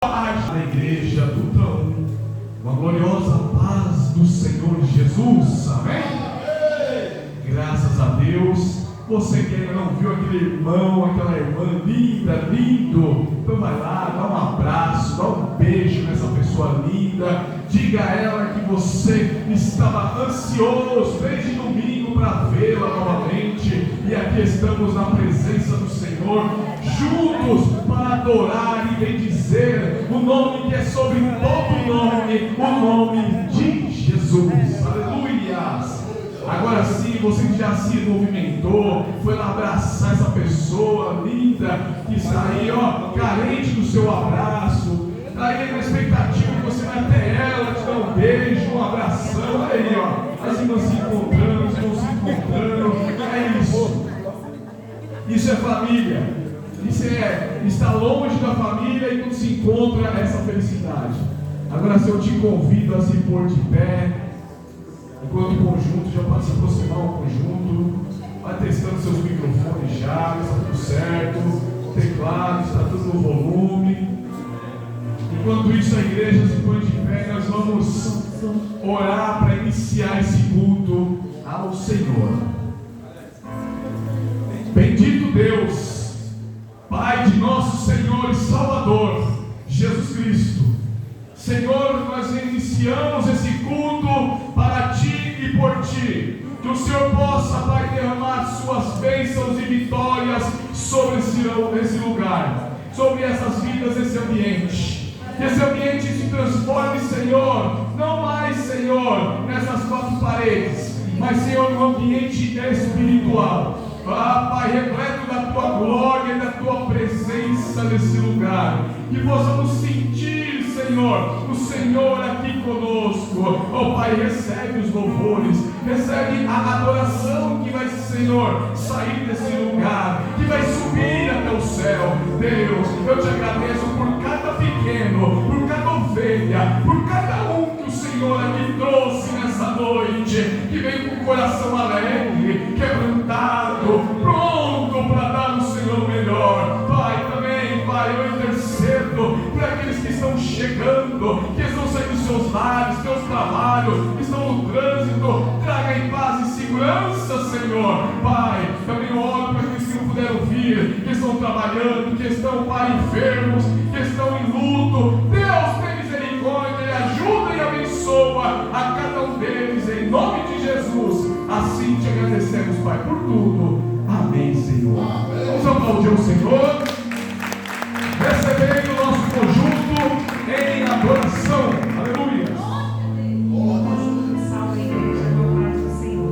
Da igreja Tutão, uma gloriosa paz do Senhor Jesus, amém? Graças a Deus. Você que ainda não viu aquele irmão, aquela irmã linda, lindo, então vai lá, dá um abraço, dá um beijo nessa pessoa linda, diga a ela que você estava ansioso desde domingo para vê-la novamente, e aqui estamos na presença do Senhor, juntos para adorar e bendizer o nome que é sobre todo nome, o nome de Jesus. Aleluia! Agora sim, você que já se movimentou, foi lá abraçar essa pessoa linda que está aí, carente do seu abraço, está aí na expectativa que você vai até ela, te dar um beijo, um abração. Olha aí, as irmãs se encontrando, estão se encontrando. É isso. Isso é família. Isso é estar longe da família e quando se encontra essa felicidade. Agora, se eu te convido a se pôr de pé, enquanto o conjunto já pode se aproximar ao conjunto, vai testando seus microfones já, está tudo certo, teclado, está tudo no volume. Enquanto isso a igreja se põe de pé, nós vamos orar para iniciar esse culto ao Senhor. Bendito Deus, Pai de nosso Senhor e Salvador, Jesus Cristo. Senhor, nós iniciamos esse culto para Ti e por Ti. Que o Senhor possa, Pai, derramar suas bênçãos e vitórias sobre esse lugar, sobre essas vidas, esse ambiente. Que esse ambiente se transforme, Senhor, não mais, Senhor, nessas quatro paredes, mas, Senhor, no ambiente espiritual. Pai, repleto da Tua glória e da Tua presença nesse lugar. Que possamos sentir, Senhor, o Senhor aqui conosco. Pai, recebe os louvores, recebe a adoração que vai, Senhor, sair desse lugar, que vai subir até o céu. Deus, eu te agradeço por cada pequeno, por cada ovelha, por cada um que o Senhor aqui trouxe nessa noite, que vem com o coração alegre, quebrantado, pronto para dar ao Senhor o melhor. Pai, também, Pai, eu intercedo por aqueles que estão chegando, que estão saindo dos seus lares, seus trabalhos, que estão no trânsito. Traga em paz e segurança, Senhor. Pai, também oro para aqueles que não puderam vir, que estão trabalhando, que estão, Pai, enfermos, que estão em luto. Deus, tem misericórdia e ajuda e abençoa a cada um deles, em nome de Jesus. Assim te agradecemos, Pai, por tudo. Amém, Senhor. Vamos aplaudir o Senhor, recebendo o nosso conjunto em adoração. Aleluia. Salve a igreja, no paz do Senhor.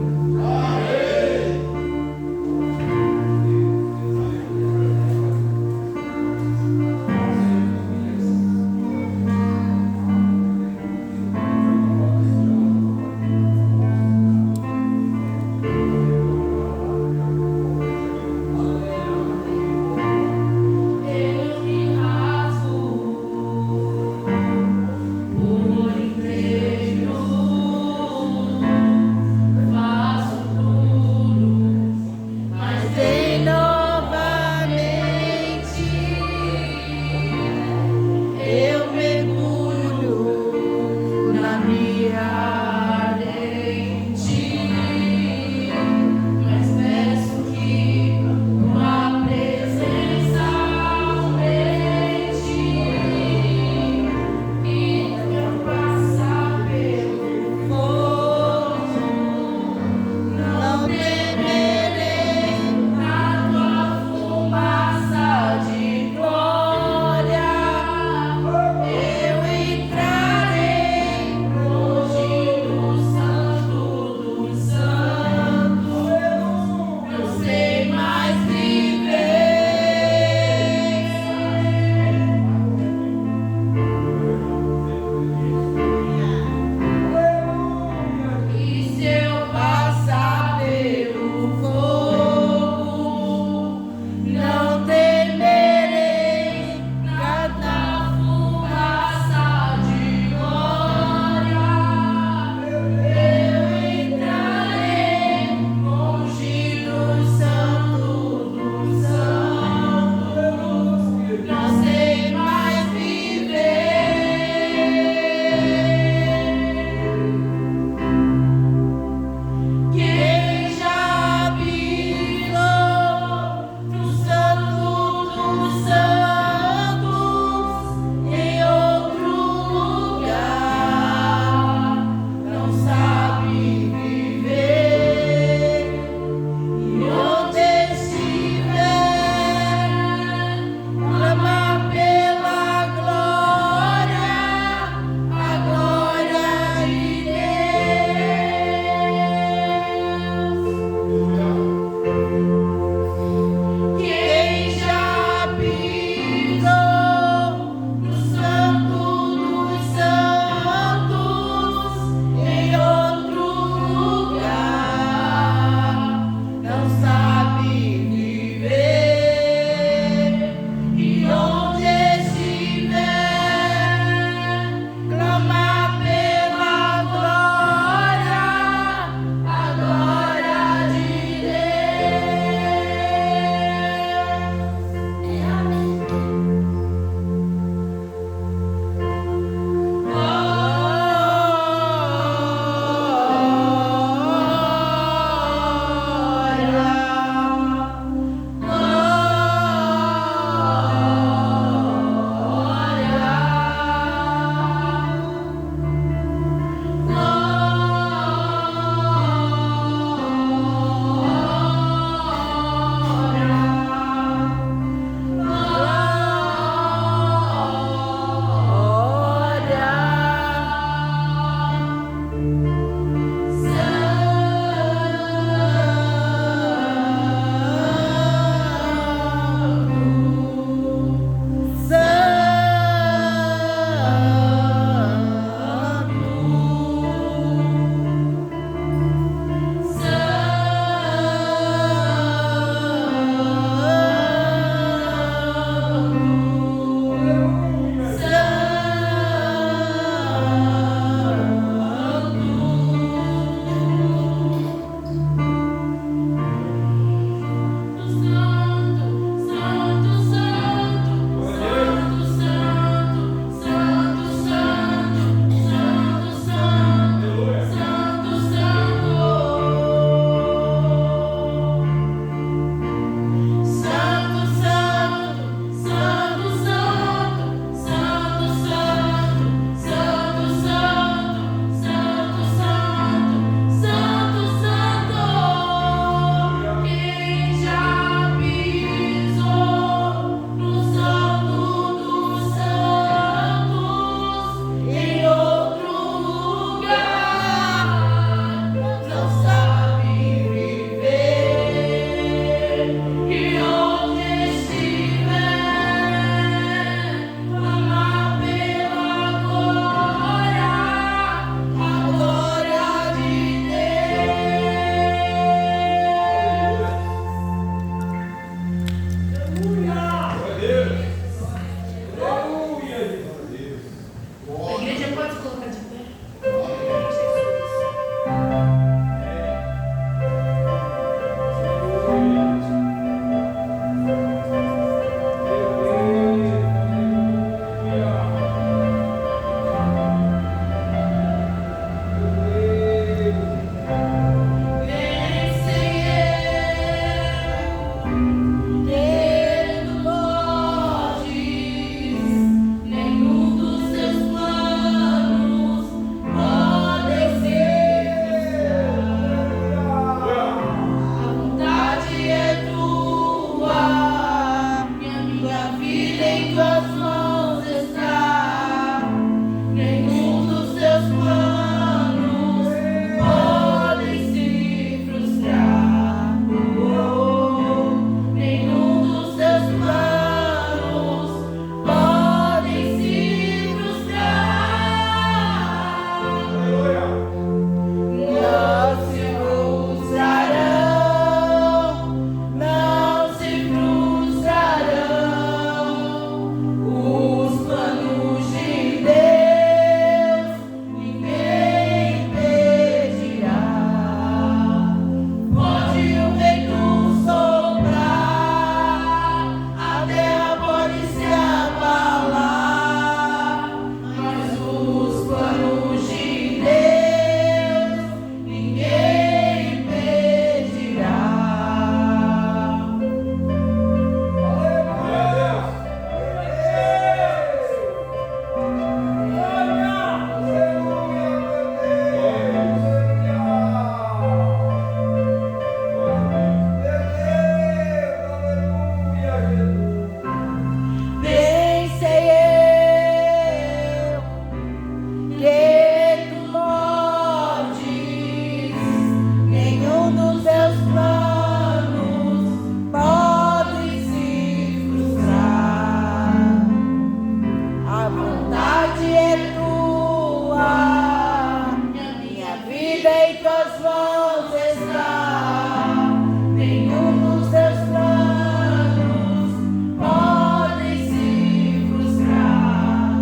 abençoar. Minha vida em tuas mãos está. Nenhum dos teus planos pode se frustrar.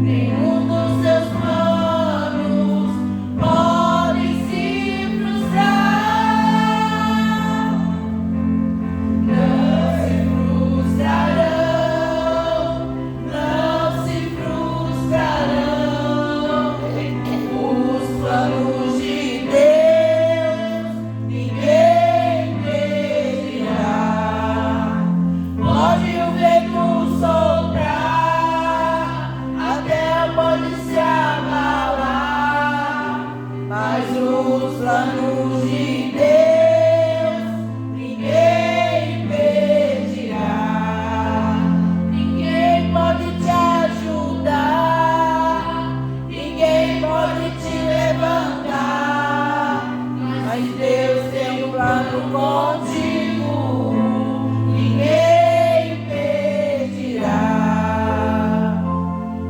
Nenhum dos teus planos pode se frustrar. Não se frustrarão, não se frustrarão. Os planos de Deus ninguém impedirá. Pode o vento soprar, a terra pode se abalar, mas os planos de Deus ninguém impedirá. Ninguém pode te ajudar, ninguém pode te levantar, mas Deus tem um plano contigo, ninguém impedirá.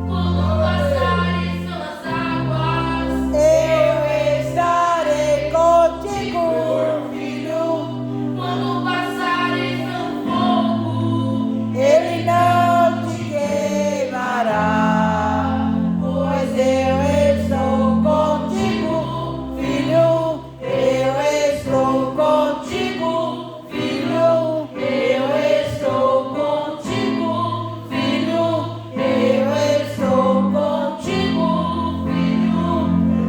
Quando passares pelas águas, eu estarei contigo, filho. Quando passares pelo fogo, ele não te queimará, pois eu estou contigo, filho. Eu estou contigo, filho. Eu estou contigo, filho. Eu estou contigo, filho.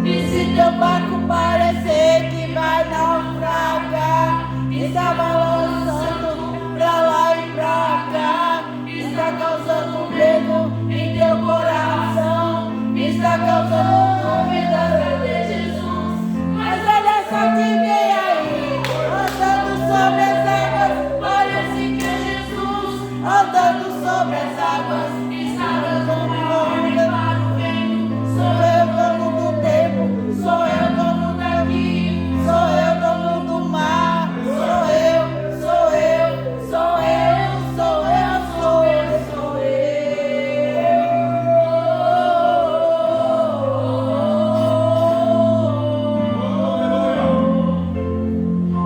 E se teu barco parecer que vai naufragar, está balançando pra lá e pra cá, está causando medo em teu coração, está causando dúvida, cadê Jesus? Mas olha só que vem aí, andando sobre as águas, parece que é Jesus, andando sobre as águas, está dando uma ordem para o vento. Sou eu dono do tempo, sou eu dono daqui, sou eu dono do mar, sou eu, sou eu, sou eu, sou eu, sou eu, sou eu.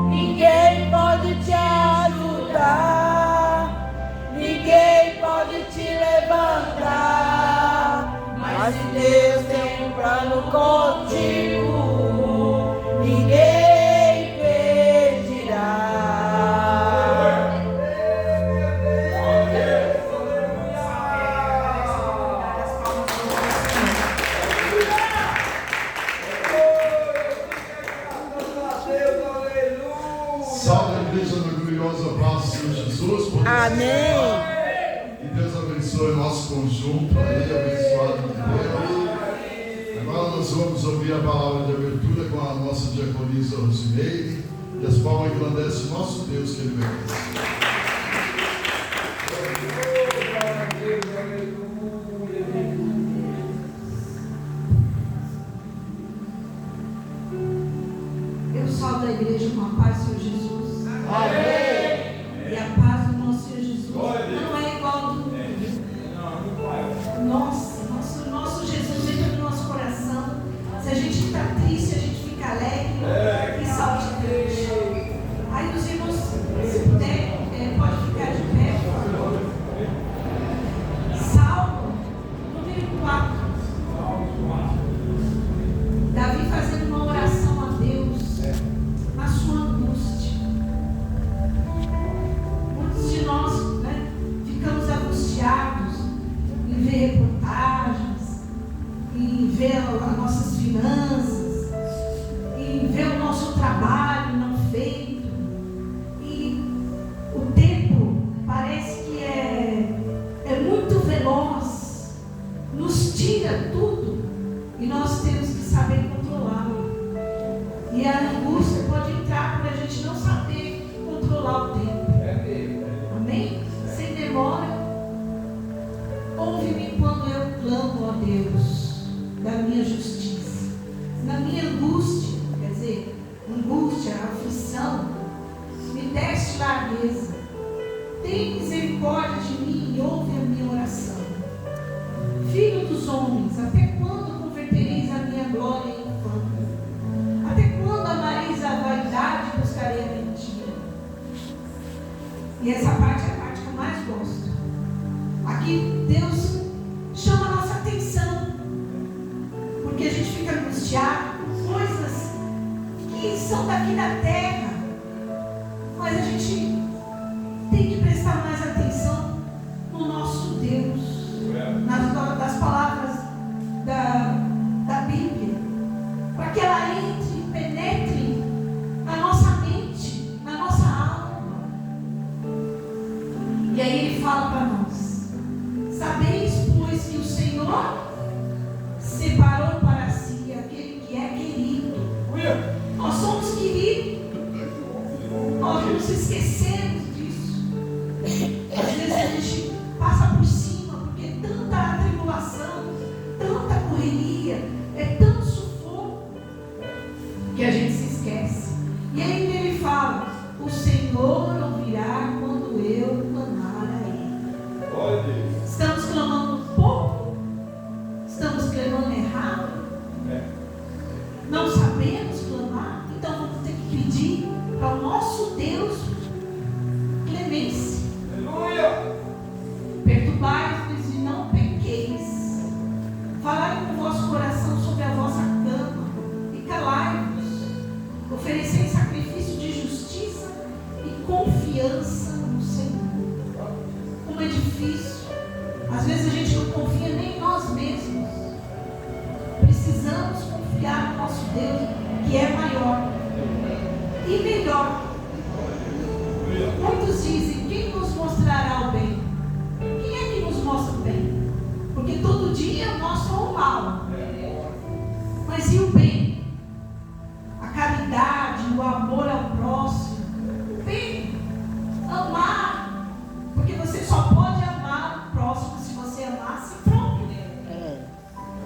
Ninguém pode te ajudar, ninguém pode te levantar, mas se Deus tem um plano contigo, ninguém impedirá. Salve a igreja gloriosa, abraço, Senhor Jesus. Pode ser. Amém. E Deus abençoe o nosso conjunto aí, abençoado de Deus. Agora nós vamos ouvir a palavra de abertura com a nossa diaconisa Rosimeire. E as palmas engrandecem o nosso Deus que Ele merece. Eu salvo a igreja com a paz do Senhor Jesus. Amém. E a paz do nosso Senhor Jesus não é igual ao do mundo. Nosso Jesus entra no nosso coração. Se a gente está triste, a gente fica alegre e salve de Deus. Aí os irmãos, se puder, pode ficar de pé, por favor. Salmo número 4. Davi fazendo uma oração a Deus na sua angústia. Muitos de nós, ficamos angustiados em ver reportagens, em ver as nossas finanças, em ver o nosso trabalho não feito. E o tempo parece que é muito veloz, nos tira tudo e nós temos que saber controlá-lo. E a angústia pode entrar por a gente não saber controlar o tempo. Amém? Sem demora. Ouve-me quando eu clamo a Deus da minha justiça. Na minha angústia, quer dizer, angústia, aflição, me deste largueza. Tem misericórdia de mim e ouve a minha oração. Filho dos homens, até E essa parte é a parte que eu mais gosto. Aqui Deus chama a nossa atenção, porque a gente fica angustiado com coisas que são daqui da terra, mas a gente tem que prestar mais atenção no nosso Deus, nas palavras da Bíblia, para que ela entre e penetre na nossa mente, na nossa alma. E aí ele fala para nós: sabeis, pois, que o Senhor separou para si aquele que é querido. Nós somos queridos. Nós nos esquecemos disso. Às vezes a gente passa por cima, porque tanta tribulação, tanta correria, é tanto sufoco, que a gente se esquece. E aí ele fala: o Senhor ouvirá quando eu clamar a Ele. Estamos clamando pouco? Estamos clamando errado? Não sabemos clamar? Então vamos ter que pedir para o nosso Deus clemência. Perturbai-vos e não pequeis. Falai com o vosso coração sobre a vossa cama e calai-vos. Oferecei sacrifício de justiça e confiança no Senhor. Como é difícil. Às vezes a gente não confia nem em nós mesmos. Precisamos confiar no nosso Deus, que é maior e melhor. Muitos dizem: quem nos mostrará o bem? Quem é que nos mostra o bem? Porque todo dia mostra o mal. Mas e o bem? A caridade, o amor ao próximo. O bem, amar. Porque você só pode amar o próximo se você amar a si próprio.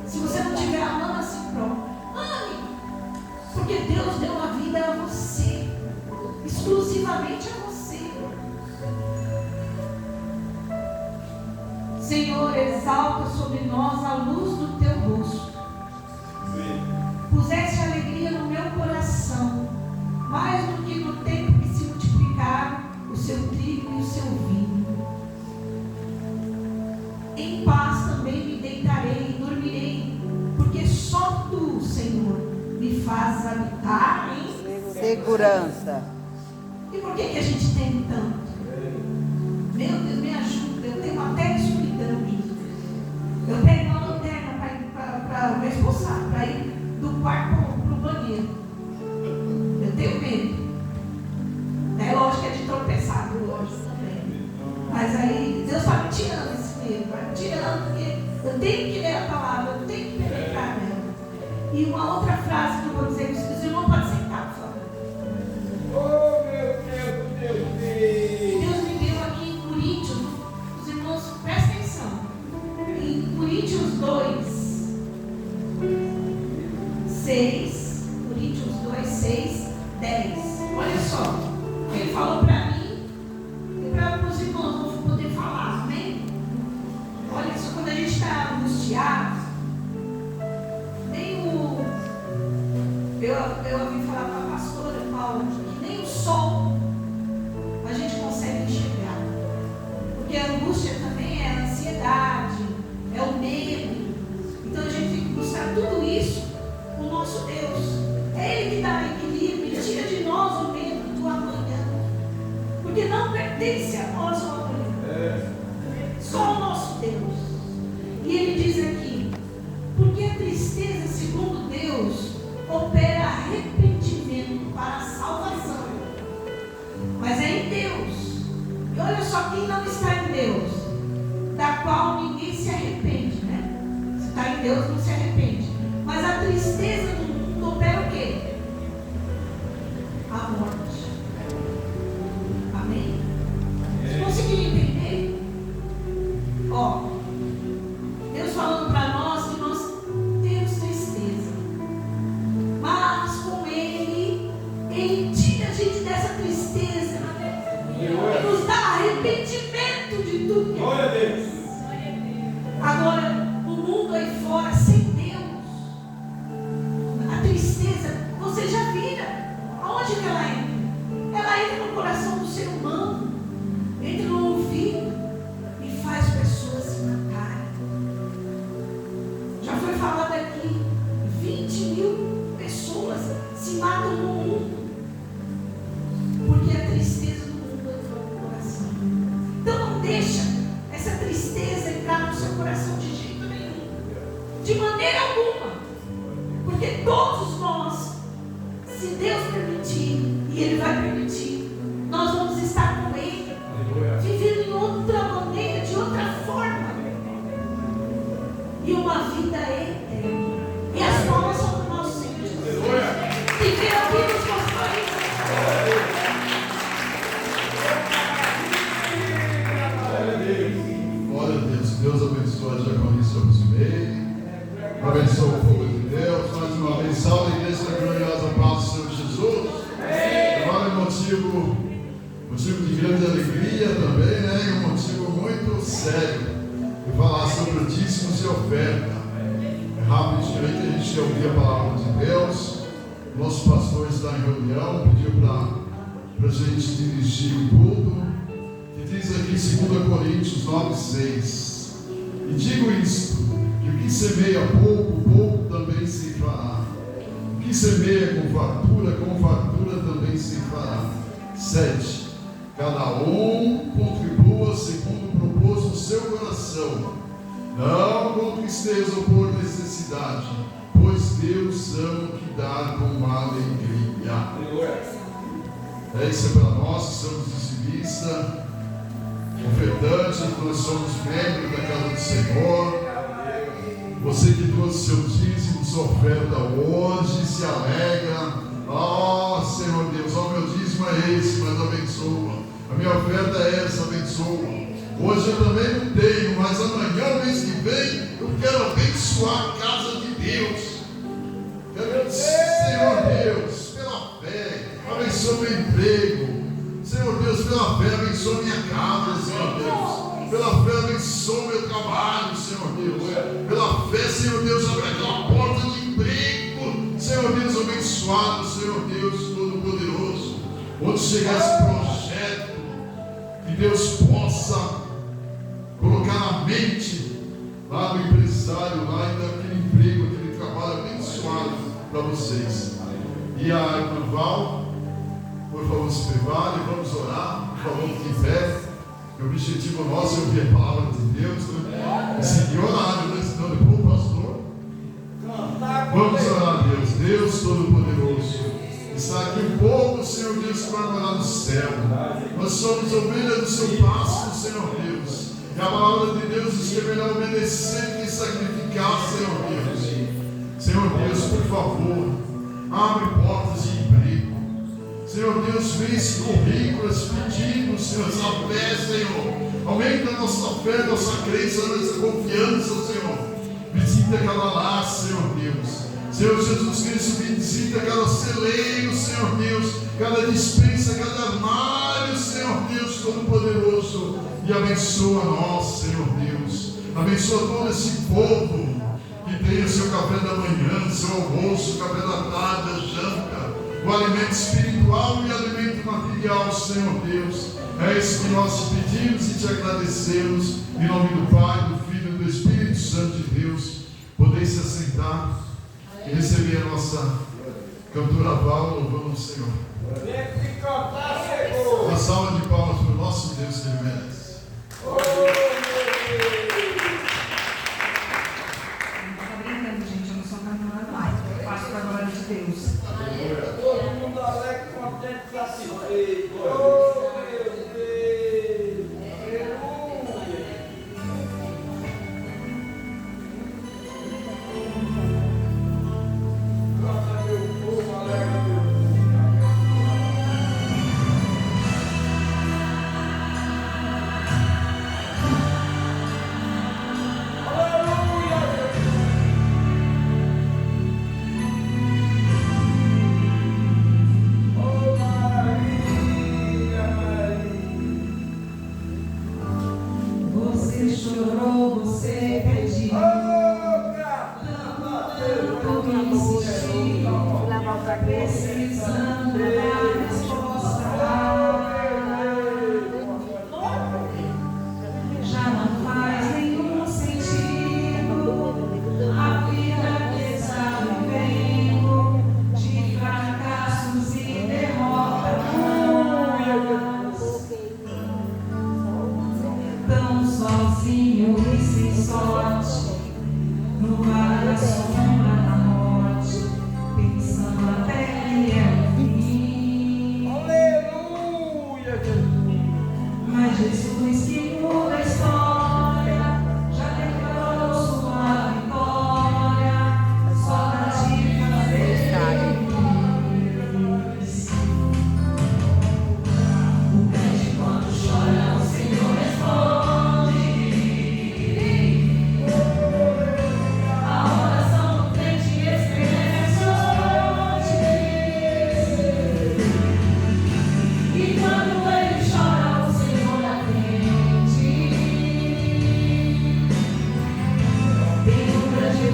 Se você não estiver amando a si próprio, ame. Porque Deus deu a vida a você, exclusivamente a você. Senhor, exalta sobre nós a luz do teu rosto. Puseste alegria no meu coração, mais do que no tempo que se multiplicaram o seu trigo e o seu vinho. Em paz também me deitarei e dormirei, porque só tu, Senhor, me fazes habitar em Segurança. E por que a gente tem tanto? Meu Deus, me ajuda. Eu tenho até escuridão, Jesus. Eu pego uma lanterna para me expulsar, para ir do quarto para o banheiro. Eu tenho medo. É lógico que é de tropeçar, lógico também. Mas aí Deus está me tirando esse medo, vai me tirando, porque eu tenho que ler a palavra, eu tenho que penetrar nela. E uma outra frase que eu vou dizer, os irmãos podem sentar, por favor. Oh, meu Deus, Deus me deu aqui em Coríntios, os irmãos prestem atenção, em Coríntios 2, 6, Coríntios 2, 6, 10. Olha só, ele falou para mim e para os irmãos vão poder falar, amém? Olha só, quando a gente está angustiado, eu ouvi falar para a pastora Paula que nem o sol a gente consegue enxergar, porque a angústia também é a ansiedade, é o medo. Então a gente tem que buscar tudo isso no nosso Deus. É Ele que dá equilíbrio e tira de nós o medo do amanhã, porque não pertence a nós o amanhã, só o nosso Deus. E Ele diz aqui: porque a tristeza, segundo Deus, opera arrependimento para a salvação, mas é em Deus. E olha só, quem não está em Deus, da qual ninguém se arrepende, né? Se está em Deus, não se arrepende. Mas a tristeza do mundo opera o quê? A morte. Amém? Vocês conseguiram entender? Ó, Deus falando para nós que nós temos tristeza, mas com Ele tira a gente dessa tristeza e nos dá arrependimento de tudo. Glória a Deus. Agora, o mundo aí fora sempre falado aqui, 20 mil pessoas se matam no mundo, porque a tristeza do mundo entrou no coração. Então não deixa essa tristeza entrar no seu coração de jeito nenhum, de maneira alguma, porque todos nós, se Deus permitir, e Ele vai permitir, nós vamos estar com Ele, vivendo em outra maneira, de outra forma, e uma vida eterna. E as palmas são do nosso Senhor Jesus, que veio aqui nos mostrar isso. Glória a Deus. Deus abençoe a diaconisa Rosemary. Abençoe o povo de Deus. Mais uma vez, salve a igreja da gloriosa paz do Senhor Jesus. Agora é motivo de grande alegria também, né? E um motivo muito sério de falar sobre dízimos e oferta. É rapidinho aí que a gente ouvir a palavra de Deus. Nosso pastor está em reunião, pediu para a gente dirigir o culto. E diz aqui 2 Coríntios 9,6. E digo isto, que o que semeia pouco também se fará. O que semeia com fartura também se fará. 7. Cada um contribua segundo o propósito do seu coração, não com tristeza ou por necessidade, pois Deus ama o que dá com alegria. Isso é para nós que somos dizimistas, ofertantes, nós somos membros da casa do Senhor. Você que trouxe seu dízimo, sua oferta hoje, se alegra. Senhor Deus, meu dízimo é esse, mas abençoa. A minha oferta é essa, abençoa. Hoje eu também não tenho, mas amanhã, mês que vem, eu quero abençoar a casa de Deus. Quero dizer, Senhor Deus, pela fé, abençoa meu emprego. Senhor Deus, pela fé, abençoa minha casa, Senhor Deus. Pela fé, abençoa meu trabalho, Senhor Deus. Pela fé, Senhor Deus, abre aquela porta de emprego. Senhor Deus, abençoado, Senhor Deus Todo-Poderoso. Onde chegar esse projeto, que Deus possa colocar na mente lá do empresário, lá e daquele emprego, aquele trabalho abençoado para vocês. E a irmã Val, por favor, se prepare, vamos orar, por favor, fique em pé. O objetivo nosso é ouvir a palavra de Deus, né? E seguir o horário, né? Senão depois o pastor. Vamos orar a Deus, Deus Todo-Poderoso. Está aqui o povo, Senhor Deus, que vai morar no céu. Nós somos ovelhas do seu pasto, Senhor Deus. E a palavra de Deus diz que é melhor obedecer que sacrificar, Senhor Deus. Senhor Deus, por favor, abre portas de emprego. Senhor Deus, vence currículos, pedidos, Senhor, essa fé, Senhor. Aumenta a nossa fé, nossa crença, nossa confiança, Senhor. Visita cada lar, Senhor Deus. Senhor Jesus Cristo, visita cada celeiro, Senhor Deus, cada dispensa, cada armário, Senhor Deus Todo-Poderoso, e abençoa nós, Senhor Deus. Abençoa todo esse povo que tem o seu café da manhã, seu almoço, café da tarde, a janta, o alimento espiritual e o alimento material, Senhor Deus. É isso que nós te pedimos e te agradecemos, em nome do Pai, do Filho e do Espírito Santo de Deus. Podeis se assentar e receber a nossa cantora Val, louvando o Senhor. Uma salva de palmas para o nosso Deus que Ele merece. Não está brincando, gente, eu não sou cantora mais, eu faço para a glória de Deus. Todo mundo alegre, contente, satisfeito.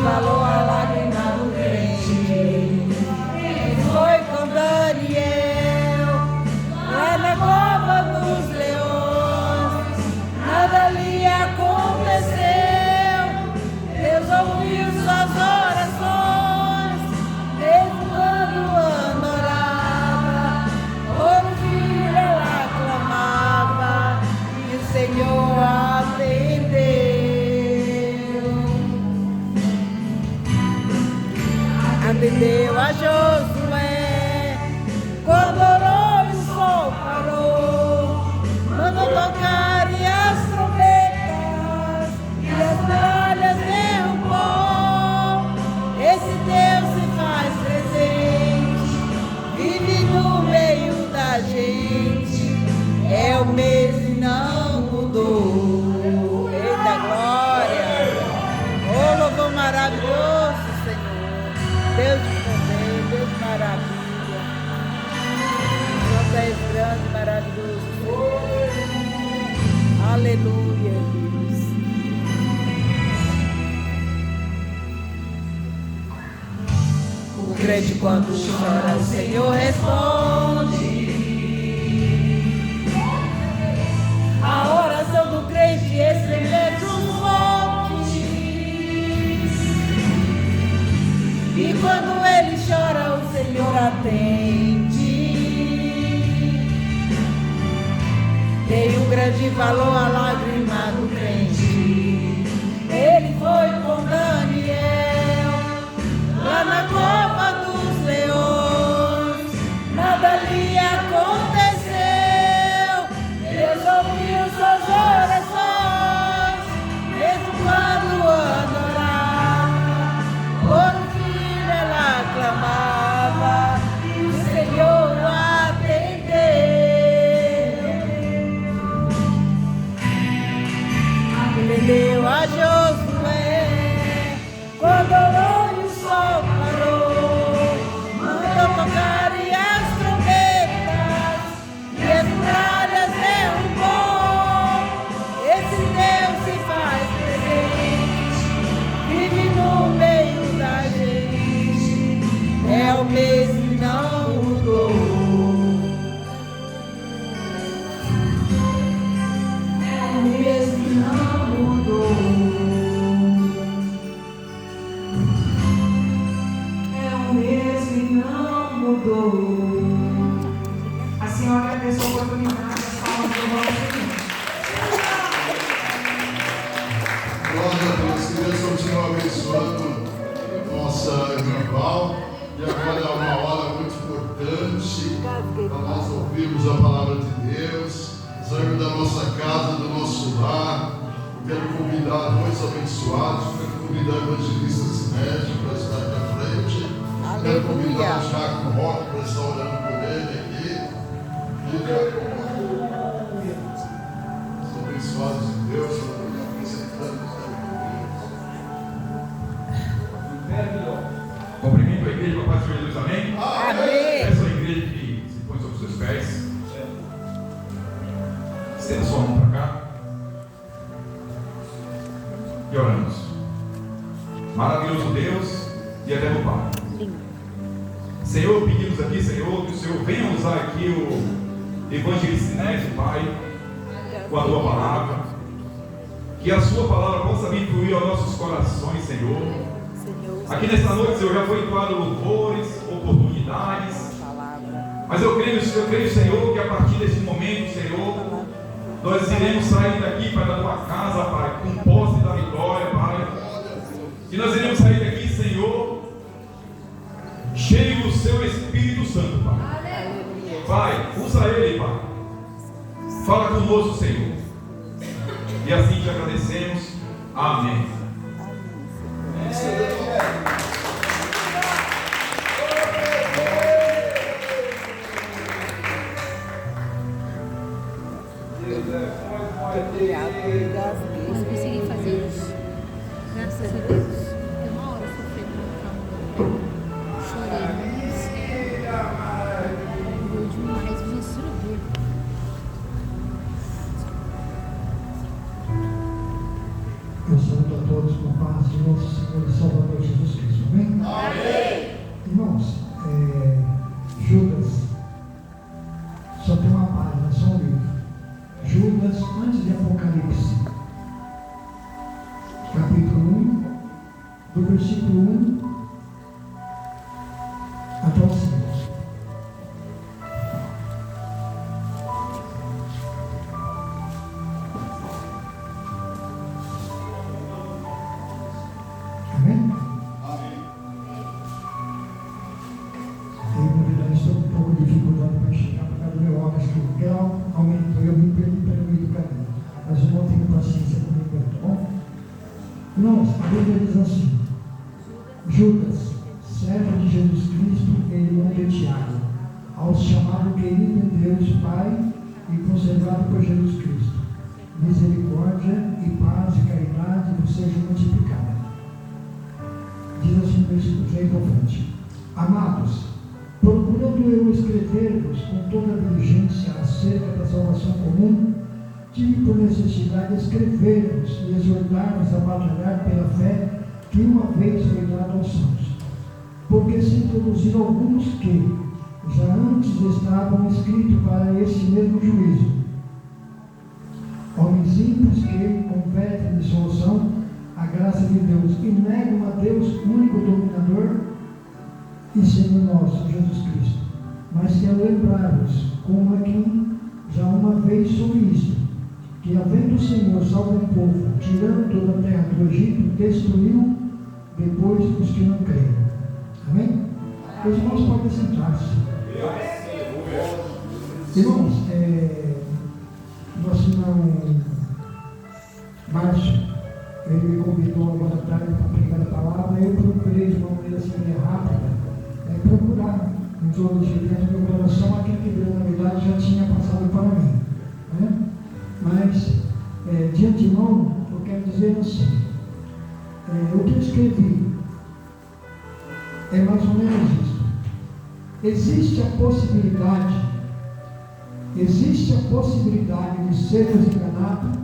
valor a lágrima do crente. Ele foi com Daniel lá na cova dos leões. Nada lhe aconteceu. Deus ouviu suas orações. Mesmo quando adorava, por um filho ela clamava, e o Senhor atendeu. Atendeu a Josué, quando orou e o sol parou, mandou tocar e as trombetas, e as muralhas derrubou. Esse Deus se faz presente, vive no meio da gente, é o mesmo e não mudou. Eita glória! Oh, louvor maravilhoso, Senhor! Deus de poder, Deus de maravilha. Deus és grande, maravilhoso, Senhor. Aleluia, Deus. O crente quando chora, o Senhor responde. A oração do crente estremece os montes. E quando ele chora, o Senhor atende. Tem um grande valor a lágrima do crente. Ele foi com Daniel lá na cova dos leões. Nada lhe aconteceu. Deus ouviu suas orações. Mesmo quando adorava, por um filho ela clamava, e o Senhor atendeu. Atendeu a Josué, quando orou e o sol parou, mandou tocar e as trombetas, e as muralhas derrubou. Esse Deus se faz presente, vive no meio da gente, é o mesmo e não mudou. É o mesmo e não mudou. É o mesmo e não mudou. A senhora agradeço a oportunidade, as palmas do nosso Senhor. Glória a Deus, que Deus continue abençoando nossa irmã Val. E agora é uma hora muito importante para nós ouvirmos a palavra de Deus, sair da nossa casa, do nosso lar. Quero convidar dois abençoados, quero convidar o evangelista Sinédio para estar aqui à frente. Quero convidar o Jaco Roque para estar olhando por ele aqui. E o Jaco Roque. São abençoados de Deus, estão apresentando os Cumprimento a igreja, Papai do Senhor Jesus, amém? Amém. Essa é a igreja que se põe sobre os seus pés. Estenda sua mão para cá. E oramos. Maravilhoso Deus e eterno Pai. Senhor, pedimos aqui, Senhor, que o Senhor venha usar aqui o evangelista Sinédio, Pai, com a tua palavra. Que a sua palavra possa vir fluir aos nossos corações, Senhor. Aqui nesta noite, Senhor, já foi entoado louvores, oportunidades. Mas eu creio, Senhor, que a partir desse momento, Senhor, nós iremos sair daqui, Pai, da tua casa, Pai, com posse da vitória, Pai. E nós iremos sair daqui, Senhor, cheio do seu Espírito Santo, Pai. Pai, usa ele, Pai. Fala conosco, Senhor. E assim te agradecemos. Amém. Mas consegui fazer isso. Graças a Deus. Fiquei uma hora sofrendo com a chorei. Doeu demais, minha cirurgia. Eu saúdo a todos com a paz de nosso Senhor e Salvador do versículo 1 até o 5. Amém? Eu, na verdade, estou com um pouco de dificuldade para chegar por causa do meu óculos, que o grau aumentou e eu me perdi pelo meio do caminho. Mas eu não tenho paciência comigo, tá bom? Irmãos, a Bíblia diz assim: Judas, servo de Jesus Cristo, irmão de Tiago, aos chamado querido em Deus Pai e conservado por Jesus Cristo, misericórdia e paz e caridade vos sejam multiplicadas. Diz assim no versículo 3 ao frente: Amados, procurando eu escrever-vos com toda a diligência acerca da salvação comum, tive por necessidade escrever-vos e exortar-vos a batalhar pela fé que uma vez foi dada aos santos. Porque se introduziram alguns que já antes estavam escritos para esse mesmo juízo, homens simples que convertem em dissolução a graça de Deus e negam a Deus, único dominador e Senhor nosso, Jesus Cristo. Mas quero lembrar-vos, como é que já uma vez soube isto, que havendo o Senhor salvo um povo, tirando toda a terra do Egito, destruiu depois os que não creem. Amém? Os irmãos podem sentar-se. Irmãos, nosso irmão Márcio, ele me convidou agora à tarde para pregar a palavra. Eu procurei de uma maneira assim rápida, procurar introduzir dentro do meu coração aquilo que Deus, na verdade, já tinha passado para mim. Né? Mas, de antemão, eu quero dizer assim: o que eu escrevi é mais ou menos isso. Existe a possibilidade de sermos enganados?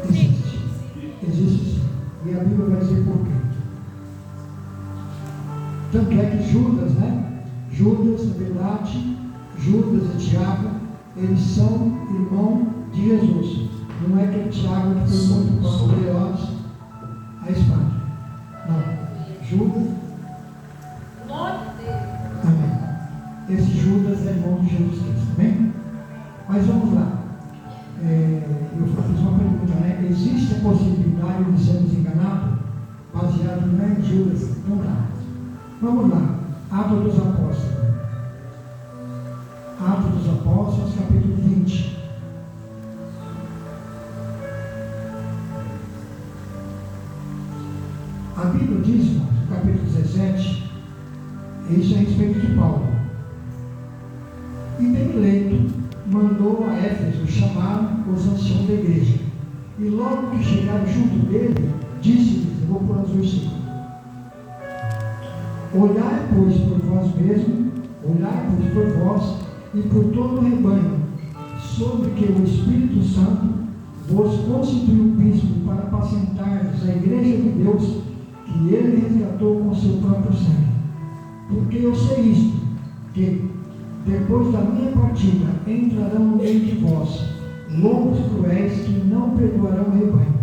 Existe sim. E a Bíblia vai dizer por quê. Tanto é que Judas, na verdade, Judas e Tiago, eles são irmãos de Jesus. Não é aquele Tiago que foi morto por Herodes a espada. Não. Judas. Amém. Esse Judas é irmão de Jesus Cristo. Amém? Mas vamos lá. Eu fiz uma pergunta, existe a possibilidade de sermos enganados? Baseado em Judas? Não dá. Vamos lá. Atos dos Apóstolos. Atos dos Apóstolos, capítulo 20. A Bíblia diz, no capítulo 17, isso é a respeito de Paulo. E Pilato mandou a Éfeso chamar os anciãos da igreja. E logo que chegaram junto dele, disse-lhes, eu vou por os versículos: Olhai, pois, por vós mesmos, olhai, pois, por vós e por todo o rebanho, sobre que o Espírito Santo vos constituiu bispo para apacentar-vos a igreja de Deus, que ele resgatou com seu próprio sangue. Porque eu sei isto, que depois da minha partida entrarão no meio de vós lobos cruéis que não perdoarão o rebanho,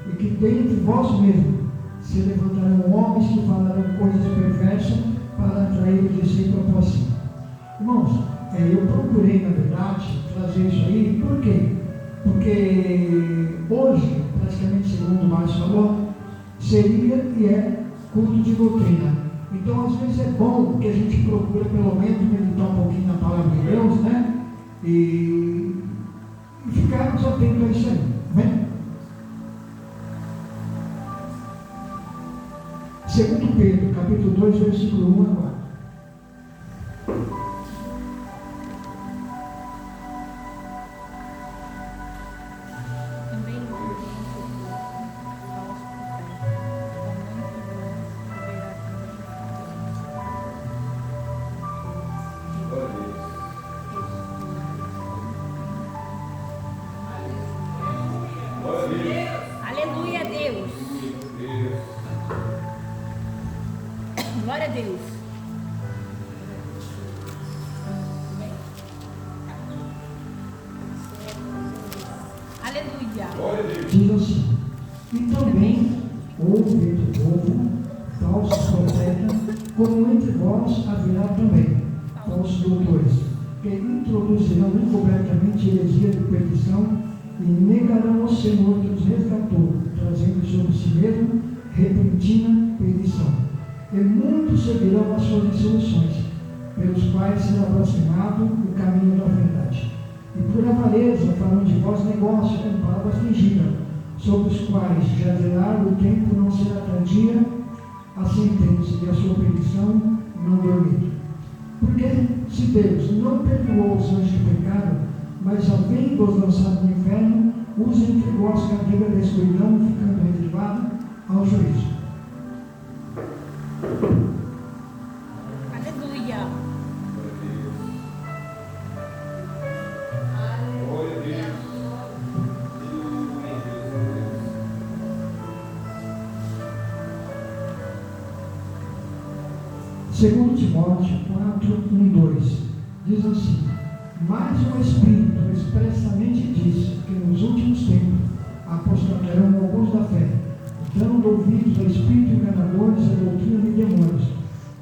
e que dentre vós mesmos se levantarão homens que falarão coisas perversas para atrair o discípulo após si. Irmãos, eu procurei, na verdade, trazer isso aí. Por quê? Porque hoje, praticamente, segundo o Márcio falou, seria e é culto de doutrina. Então, às vezes é bom que a gente procure pelo menos meditar um pouquinho na palavra de Deus, e ficarmos atentos a isso aí. Amém? 2 Pedro, capítulo 2, versículo 1 a 4. Aleluia, Deus. Glória a Deus. Aleluia. Diz assim: E também houve entre o povo falsos profetas, como entre vós haverá também falsos doutores, que introduzirão encobertamente heresia de perdição e negarão o Senhor que os resgatou, trazendo sobre si mesmo repentina perdição. E muitos seguirão as suas dissoluções, pelos quais será blasfemado o caminho da verdade. E por avareza farão de vós negócio com palavras fingidas, sobre os quais jaderá o tempo não será tardia, a sentença e a sua perdição não dormir. Porque se Deus não perdoou os anjos que pecaram, mas havendo-os lançado no inferno, os entregou às cadeias da escuridão, ficando reservado ao juízo. Aleluia. Glória a Deus. Segundo Timóteo 4, 1, 2, diz assim: mas o Espírito expressamente diz que nos últimos tempos apostatarão alguns da fé, dando ouvidos a espíritos enganadores e a doutrina de demônios,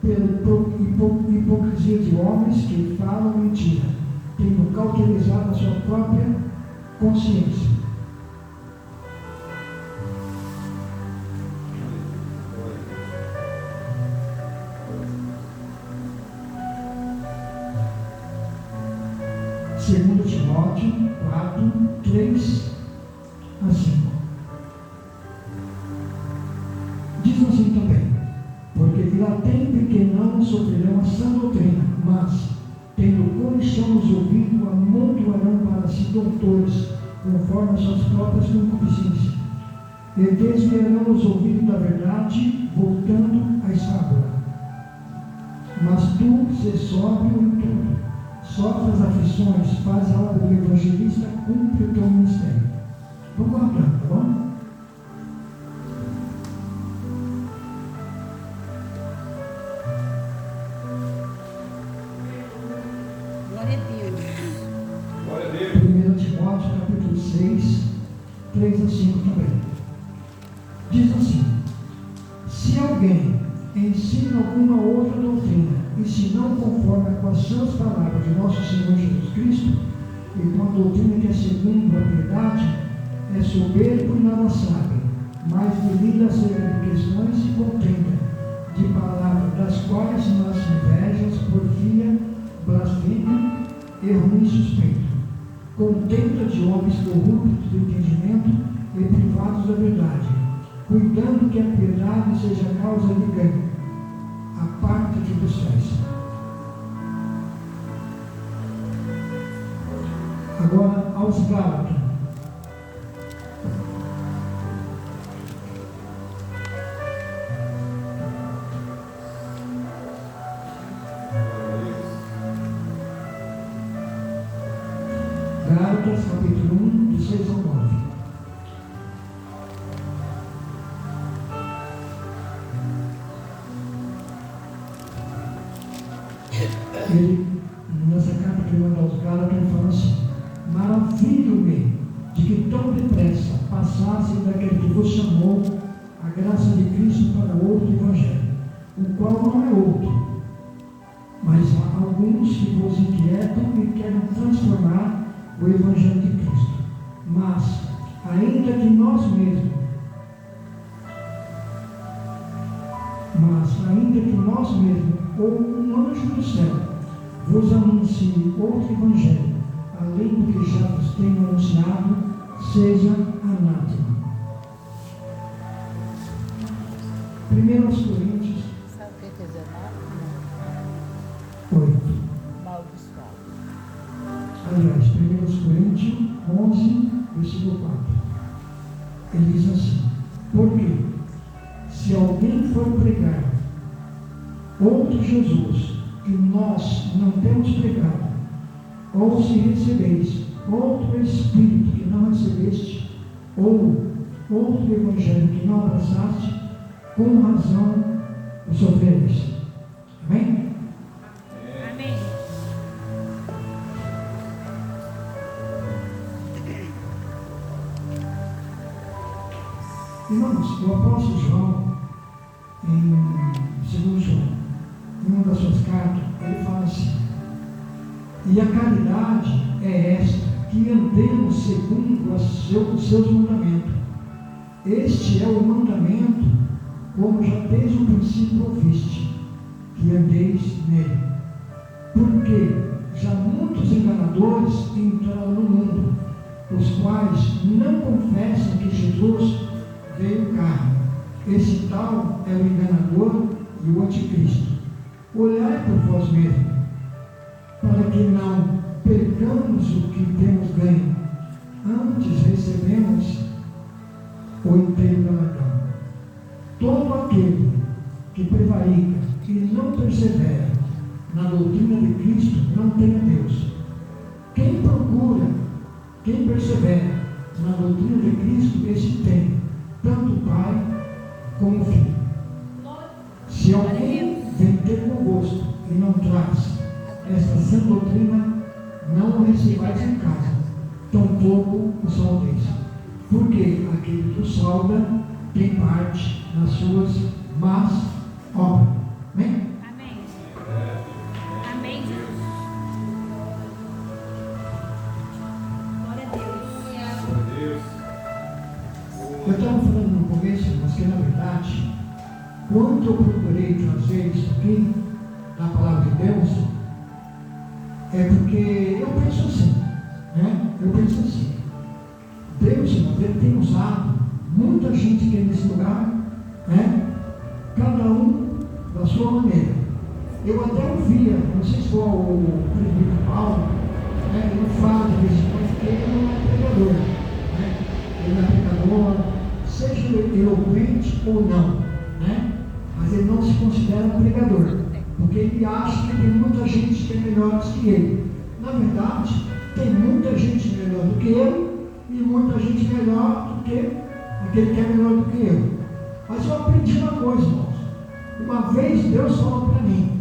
pela hipocrisia de homens que falam mentira, tendo cauterizado a sua própria consciência. Segundo Timóteo 4, 3 a 5. Diz assim também: porque virá tempo em que não sofrerão a sã doutrina, mas, tendo comichão os ouvidos, amontoarão para si doutores, conforme as suas próprias concupiscências, e desviarão os ouvidos da verdade, voltando à esfábula. Mas tu, se sóbrio em tudo, sofre as aflições, faz a obra do evangelista, cumpre o teu ministério. Vamos guardando, tá bom? Glória a Deus. Glória a Deus. 1 Timóteo capítulo 6, 3 a 5 também. Diz assim: se alguém ensina alguma outra doutrina, e se não conforma com as sãs palavras de nosso Senhor Jesus Cristo, e com a doutrina que é segundo a piedade, é soberbo e nada sabe, mas divide acerca de questões e contenda, de palavras das quais nasce invejas, porfia, blasfêmia e ruim suspeito, contenda de homens corruptos de entendimento e privados da verdade, cuidando que a piedade seja causa de ganho, aparte-te dos céus. Agora aos Gálatas. Gálatas capítulo 1, de 6 ao 9. Ele, nessa carta que ele manda aos Gálatas, ele fala assim: maravilho-me de que tão depressa passasse daquele que vos chamou a graça de Cristo para outro evangelho, o qual não é outro, mas há alguns que vos inquietam e querem transformar o evangelho de Cristo. Mas, ainda que nós mesmos ou um anjo do céu vos anuncie outro evangelho, além do que já vos tenho anunciado, seja anátema. 1 Coríntios Sabe o que quer dizer 8. maldiçoado? Aliás, 1 Coríntios 11, versículo 4. Ele diz assim: porque se alguém for pregar outro Jesus que nós não temos pregado, ou se recebeis outro Espírito que não recebeste, ou outro Evangelho que não abraçaste, com razão o sofrereis. Amém? Amém. Irmãos, o apóstolo João, segundo João, em uma das suas cartas, ele fala assim: e a caridade é esta, que andemos segundo os seus mandamentos. Este é o mandamento, como já desde o princípio ouviste, que andeis nele. Porque já muitos enganadores entraram no mundo, os quais não confessam que Jesus veio em carne. Esse tal é o enganador e o anticristo. Olhai por vós mesmos, para que não percamos o que temos ganho. Antes recebemos o inteiro galardão. Todo aquele que prevarica e não persevera na doutrina de Cristo não tem a Deus. Quem procura, quem persevera na doutrina de Cristo, esse tem tanto o Pai como o Filho. Se alguém vem ter convosco e não traz esta sã doutrina, não o recebais em casa, tampouco o saudeis. Porque aquele que o sauda tem parte nas suas más obras. Amém? Amém. Amém, Jesus. Glória a Deus. Eu estava falando no começo, mas que na verdade, quando eu procurei trazer isso aqui, na palavra de Deus, é porque eu penso assim, né? Eu penso assim, Deus, irmãos, Ele tem usado muita gente aqui nesse lugar, né? Cada um da sua maneira. Eu até ouvia, não sei se foi o presbítero Paulo, né? Ele fala de vez em quando que ele não é pregador, né? Ele não é pregador, seja eloquente ou não, né? Mas ele não se considera um pregador, porque ele acha que tem muita gente que é melhor que ele. Na verdade, tem muita gente melhor do que eu e muita gente melhor do que aquele que é melhor do que eu. Mas eu aprendi uma coisa, irmãos. Uma vez Deus falou para mim,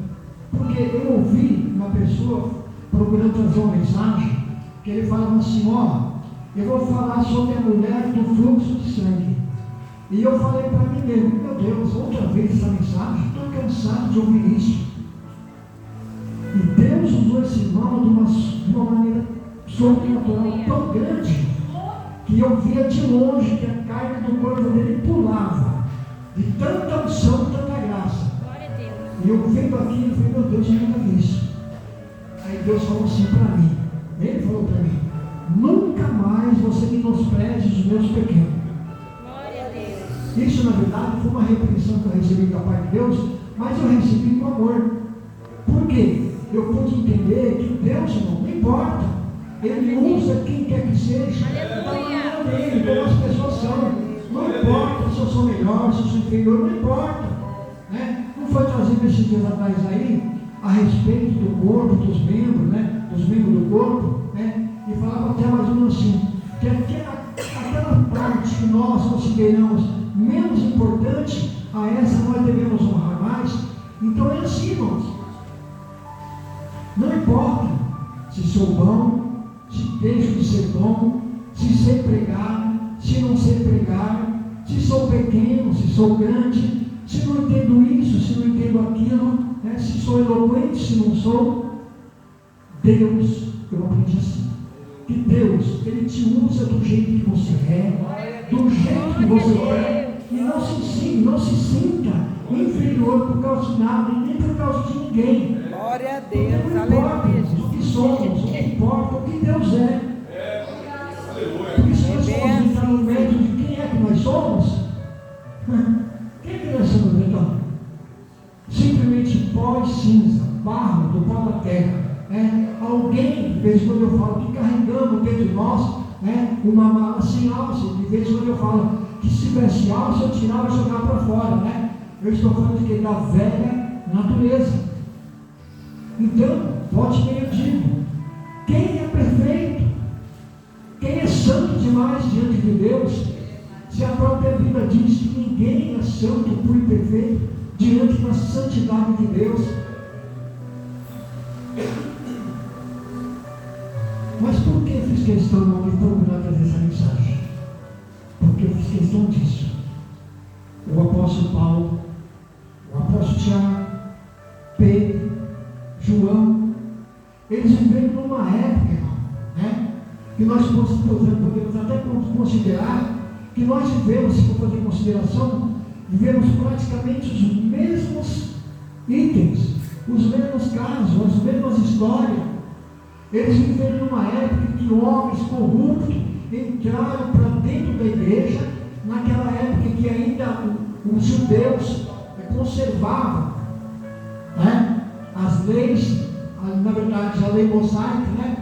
porque eu ouvi uma pessoa procurando trazer uma mensagem, que ele falava assim: ó, eu vou falar sobre a mulher do fluxo de sangue. E eu falei para mim mesmo: meu Deus, outra vez essa mensagem, estou cansado de ouvir isso. E Deus usou esse irmão de uma maneira sobrenatural tão grande, que eu via de longe que a carne do corpo dele pulava, de tanta unção, tanta graça. Glória a Deus. E eu vendo aquilo, eu falei: meu Deus, eu nunca vi isso. Aí Deus falou assim para mim, ele falou para mim: nunca mais você menospreze os meus pequenos. Glória a Deus. Isso, na verdade, foi uma repreensão que eu recebi da parte de Deus, mas eu recebi com amor. Por quê? Eu pude entender que Deus, irmão, não importa. Ele usa quem quer que seja, da maneira dele, como as pessoas são. Não importa se eu sou melhor, se eu sou inferior, não importa. Né? Não foi trazido esses dias atrás aí, a respeito do corpo, dos membros, né? Dos membros do corpo, né? E falava até mais ou menos assim, que aquela parte que nós consideramos menos importante, a essa nós devemos honrar mais. Então é assim, irmãos. Não importa se sou bom, se deixo de ser bom, se sei pregar, se não sei pregar, se sou pequeno, se sou grande, se não entendo isso, se não entendo aquilo, né? Se sou eloquente, se não sou. Deus, eu aprendi assim, que Deus, Ele te usa do jeito que você é, do jeito que você é, e não se sinta inferior por causa de nada, e nem por causa de ninguém. Glória a Porque Deus, não importa aleluia. o que somos, o que importa, o que Deus é. Porque se nós formos entrar no método de quem é que nós somos, quem é que nós somos então? Simplesmente pó e cinza, barro do pó da terra. Alguém, de vez em quando eu falo, que carregamos dentro de nós uma mala sem alça. De vez em quando eu falo que se tivesse alça, eu tirava e jogava para fora. Né? Eu estou falando de que? Da velha natureza. Então, volte bem, eu digo, quem é perfeito? Quem é santo demais diante de Deus? Se a própria Bíblia diz que ninguém é santo, puro e perfeito diante da santidade de Deus. Mas por que eu fiz questão de procurar trazer essa mensagem? Porque eu fiz questão disso. o apóstolo Paulo, o apóstolo Tiago, Pedro, João, eles viveram numa época, irmão, né? Que nós podemos até considerar que nós vivemos, se for fazer consideração, vivemos praticamente os mesmos itens, os mesmos casos, as mesmas histórias. Eles viveram numa época em que homens corruptos entraram para dentro da igreja, naquela época que ainda os judeus conservavam, né, as leis, na verdade a lei mosaica, né,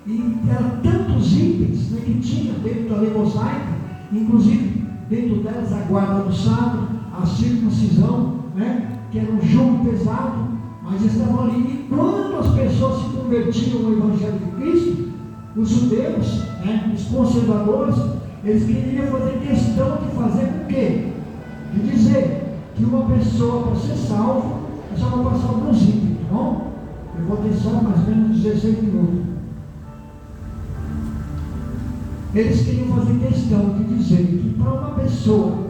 e eram tantos itens, né, que tinha dentro da lei mosaica, inclusive dentro delas a guarda do sábado, a circuncisão, né, que era um jugo pesado, mas estavam ali. E quando as pessoas se convertiam ao Evangelho de Cristo, os judeus, né, os conservadores, eles queriam fazer questão de fazer com quê? De dizer que uma pessoa, para ser salva, eu só vou passar alguns itens, tá bom? Eu vou ter só mais ou menos 16 minutos. Eles queriam fazer questão de dizer que para uma pessoa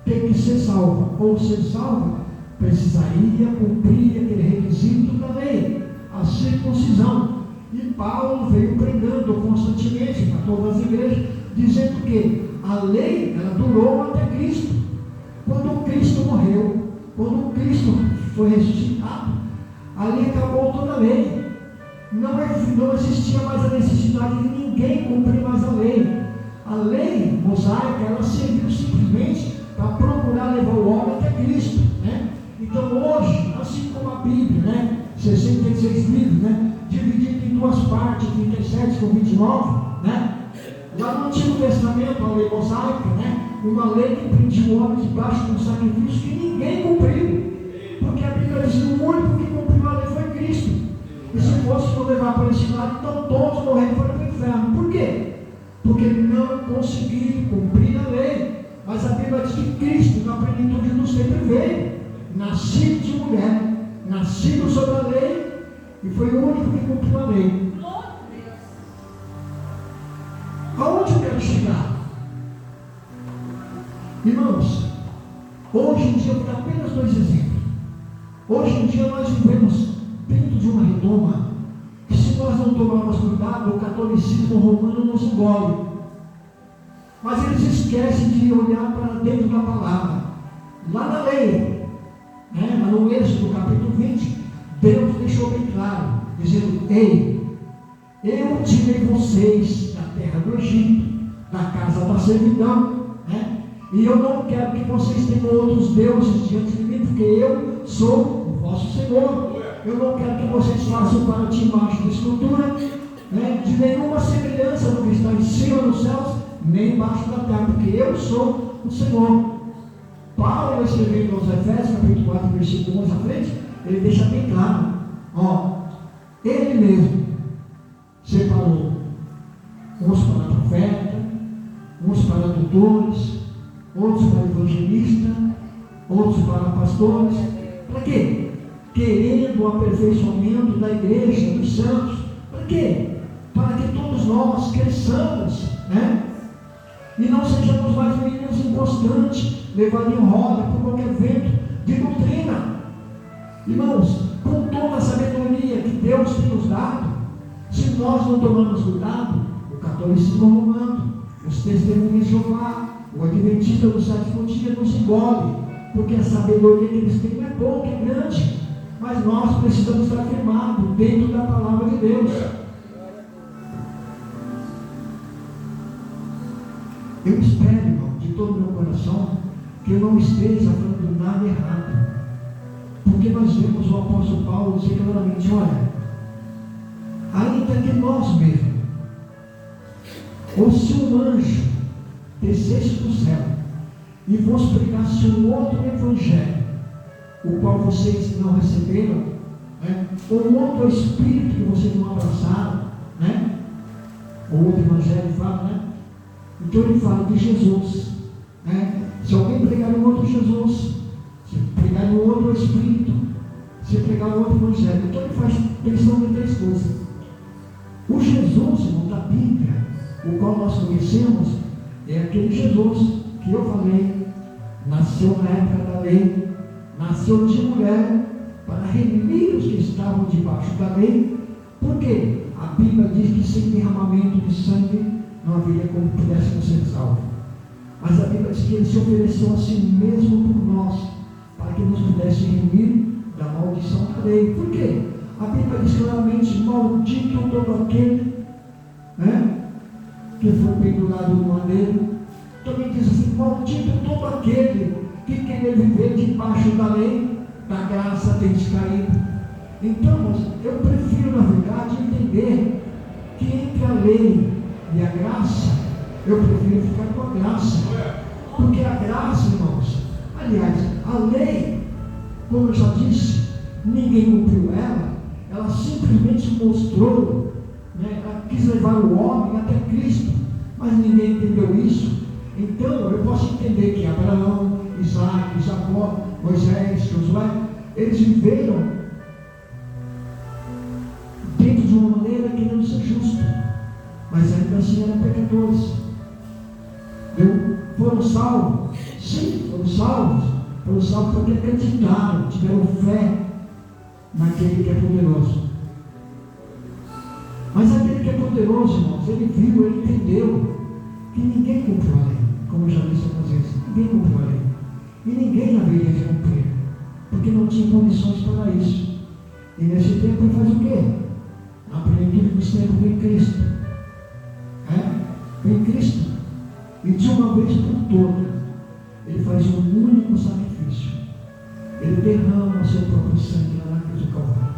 ter que ser salva ou ser salva, precisaria cumprir aquele requisito da lei, a circuncisão. E Paulo veio pregando constantemente para todas as igrejas, dizendo que a lei ela durou até Cristo. Quando Cristo morreu, quando Cristo foi ressuscitado, ali acabou toda a lei. Não existia mais a necessidade de ninguém cumprir mais a lei. A lei mosaica, ela serviu simplesmente para procurar levar o homem até Cristo, né? Então hoje, assim como a Bíblia, né, 66 livros, né, dividido em duas partes, 37 com 29, né? Lá no Antigo Testamento, a lei mosaica, né, uma lei que prendia o homem debaixo de um sacrifício que ninguém cumpriu, porque a Bíblia diz que o único que cumpriu a lei foi Cristo. E se fosse por levar para esse lado, então todos morreram para o inferno. Por quê? Porque não conseguiram cumprir a lei. Mas a Bíblia diz que Cristo, na plenitude do tempo, veio, nascido de mulher, nascido sobre a lei, e foi o único que cumpriu a lei. Aonde eu quero chegar? Irmãos, hoje em dia, eu vou dar apenas dois exemplos. Hoje em dia nós vivemos dentro de uma redoma que, se nós não tomarmos cuidado, o catolicismo romano nos engole. Mas eles esquecem de olhar para dentro da palavra. Lá na lei, né, mas no Êxodo capítulo 20, Deus deixou bem claro, dizendo: ei, eu tirei vocês da terra do Egito, da casa da servidão, né, e eu não quero que vocês tenham outros deuses diante de mim, porque eu sou o vosso Senhor. Eu não quero que vocês façam para ti imagem de escultura, né, de nenhuma semelhança do que está em cima dos céus, nem embaixo da terra, porque eu sou o Senhor. Paulo, escrevendo aos Efésios, capítulo 4, versículo 11 à frente, ele deixa bem claro, ó, ele mesmo separou uns para profeta, uns para doutores, outros para evangelistas, outros para pastores. Para quê? Querendo o aperfeiçoamento da igreja, dos santos. Para quê? Para que todos nós cresçamos, né? E não sejamos mais meninos inconstantes, levados em roda por qualquer vento de doutrina. Irmãos, com toda a sabedoria que Deus tem nos dado, se nós não tomarmos cuidado, o catolicismo romano, os testemunhos de Jeová, o adventista do sétimo dia nos engole, porque a sabedoria que eles têm não é pouca, é grande, mas nós precisamos estar firmados dentro da palavra de Deus. Eu espero, irmão, de todo o meu coração, que eu não esteja falando nada errado, porque nós vemos o apóstolo Paulo dizer claramente: olha, ainda que nós mesmos, ou se um anjo descesse do céu e vos pregasse um outro evangelho, o qual vocês não receberam, né, ou um outro espírito que vocês não abraçaram, né, o outro evangelho fala, né? Então ele fala de Jesus, né? Se alguém pregar um outro Jesus, se pregar um outro Espírito, se pregar um outro Evangelho, então ele faz menção de três coisas. O Jesus, irmão, da Bíblia, o qual nós conhecemos, é aquele Jesus que eu falei, nasceu na época da lei, nasceu de mulher, para remir os que estavam debaixo da lei. Por quê? A Bíblia diz que sem derramamento de sangue não haveria como pudéssemos ser salvos. Mas a Bíblia diz que ele se ofereceu a si mesmo por nós, para que nos pudesse remir da maldição da lei. Por quê? A Bíblia diz claramente: maldito todo aquele, que foi pendurado no madeiro. Também diz assim: maldito todo aquele que querer viver debaixo da lei, da graça tem caído. Então, eu prefiro, na verdade, entender que entre a lei e a graça, eu prefiro ficar com a graça. Porque a graça, irmãos, aliás, a lei, como eu já disse, ninguém cumpriu ela simplesmente mostrou, ela quis levar o homem até Cristo, mas ninguém entendeu isso. Então, eu posso entender que Abraão, Isaac, Jacó, Moisés, Josué, eles viveram dentro de uma maneira querendo ser justo, mas ainda assim eram pecadores. Foram salvos? Sim, foram salvos. Foram salvos porque acreditaram, tiveram fé naquele que é poderoso. Mas aquele que é poderoso, irmãos, ele viu, ele entendeu que ninguém cumpriu a lei, como eu já disse algumas vezes. Ninguém cumpriu a lei, e ninguém haveria de cumprir, porque não tinha condições para isso. E nesse tempo ele faz o quê? Na plenitude dos tempos vem Cristo. Vem Cristo. E de uma vez por todas, ele faz um único sacrifício. Ele derrama o seu próprio sangue lá na cruz do Calvário.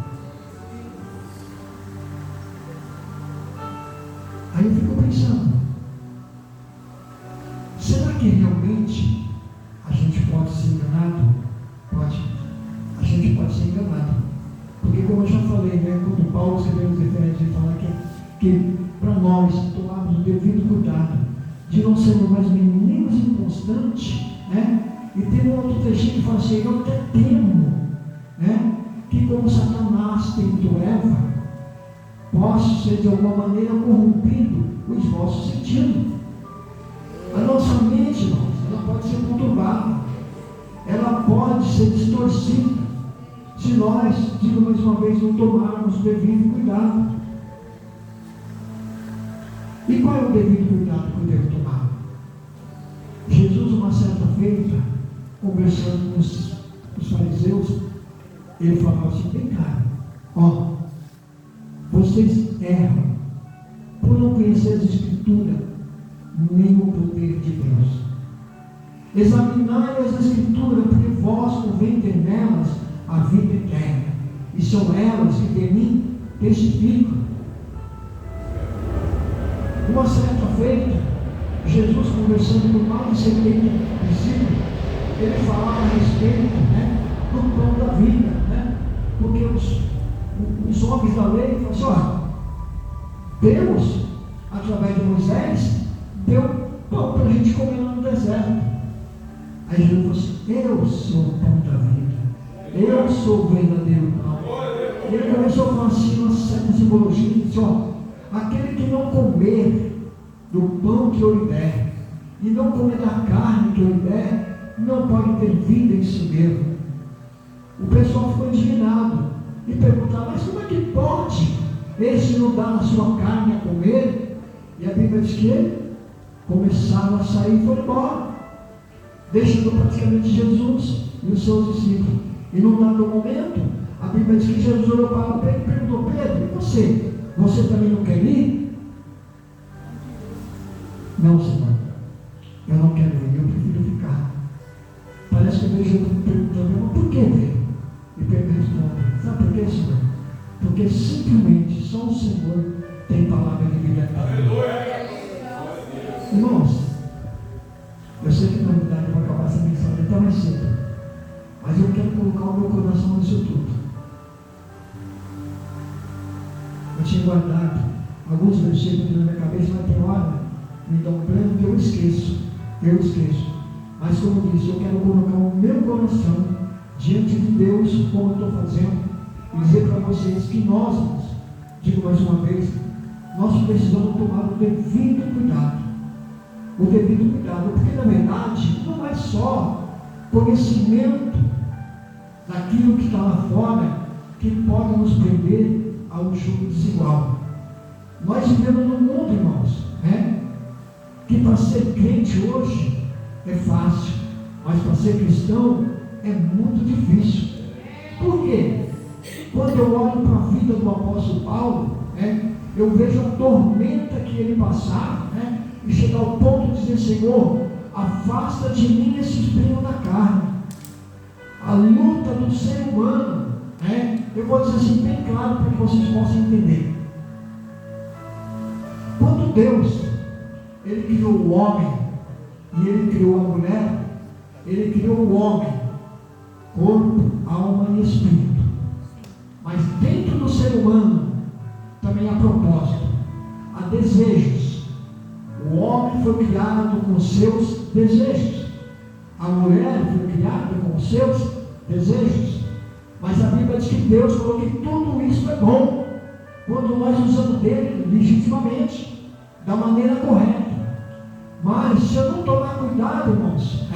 Aí eu fico pensando, será que realmente a gente pode ser enganado? Pode. A gente pode ser enganado. Porque, como eu já falei, quando Paulo escreveu os Efésios, ele fala que para nós tomarmos o devido cuidado de não sermos mais meninos inconstantes, e tem um outro trechinho que fala assim: eu até temo, que como Satanás tentou Eva, possa ser de alguma maneira corrompido os vossos sentidos. A nossa mente, irmãos, ela pode ser conturbada, ela pode ser distorcida, se nós, digo mais uma vez, não tomarmos o devido cuidado. E qual é o devido cuidado que eu devo tomar? Jesus, uma certa feita, conversando com os fariseus, ele falava assim: bem cá, vocês erram por não conhecer as Escrituras, nem o poder de Deus. Examinai as Escrituras, porque vós convém nelas a vida eterna, e são elas que de mim testificam. Uma certa feita, Jesus, conversando com mais de 70 discípulos, ele falava a respeito do pão da vida, porque os homens da lei falaram assim: Deus, através de Moisés, deu pão para a gente comer no deserto. Aí Jesus falou assim: eu sou o pão da vida, eu sou o verdadeiro pão. E ele começou a falar assim uma certa simbologia, e disse: aquele que não comer do pão que eu lhe der, e não comer da carne que eu lhe der, não pode ter vida em si mesmo. O pessoal ficou indignado e perguntava: mas como é que pode esse não dar a sua carne a comer? E a Bíblia diz que ele começaram a sair e foram embora, deixando praticamente Jesus e os seus discípulos. E num dado momento, a Bíblia diz que Jesus olhou para Pedro e perguntou: Pedro, e você? Você também não quer ir? Não, Senhor, eu não quero ir, eu prefiro ficar. Parece que eu vejo Jesus perguntando: mas por que, Pedro? E Pedro responde: sabe por quê, Senhor? Porque simplesmente só o Senhor tem palavra de vida eterna. Irmãos, eu sei que na verdade eu vou acabar essa mensagem até mais cedo, mas eu quero colocar o meu coração nisso tudo. Eu tinha guardado alguns versículos na minha cabeça, mas tem hora, me dá um branco que eu esqueço. Mas como eu disse, eu quero colocar o meu coração diante de Deus, como eu estou fazendo, e dizer para vocês que nós, digo mais uma vez, nós precisamos tomar o devido cuidado. O devido cuidado, porque na verdade não é só conhecimento daquilo que está lá fora, que pode nos prender ao jugo desigual. Nós vivemos num mundo, irmãos, que para ser crente hoje é fácil, mas para ser cristão é muito difícil. Por quê? Quando eu olho para a vida do apóstolo Paulo, eu vejo a tormenta que ele passava, e chegar ao ponto de dizer: Senhor, afasta de mim esse espinho da carne. A luta do ser humano, eu vou dizer assim bem claro para que vocês possam entender. Quando Deus, Ele criou o homem e Ele criou a mulher, Ele criou o homem, corpo, alma e espírito. Mas dentro do ser humano também há propósito, há desejos. O homem foi criado com os seus desejos, a mulher foi criada com os seus desejos. Mas a Bíblia diz que Deus falou que tudo isso é bom quando nós usamos dele legitimamente, da maneira correta. Mas se eu não tomar cuidado, irmãos,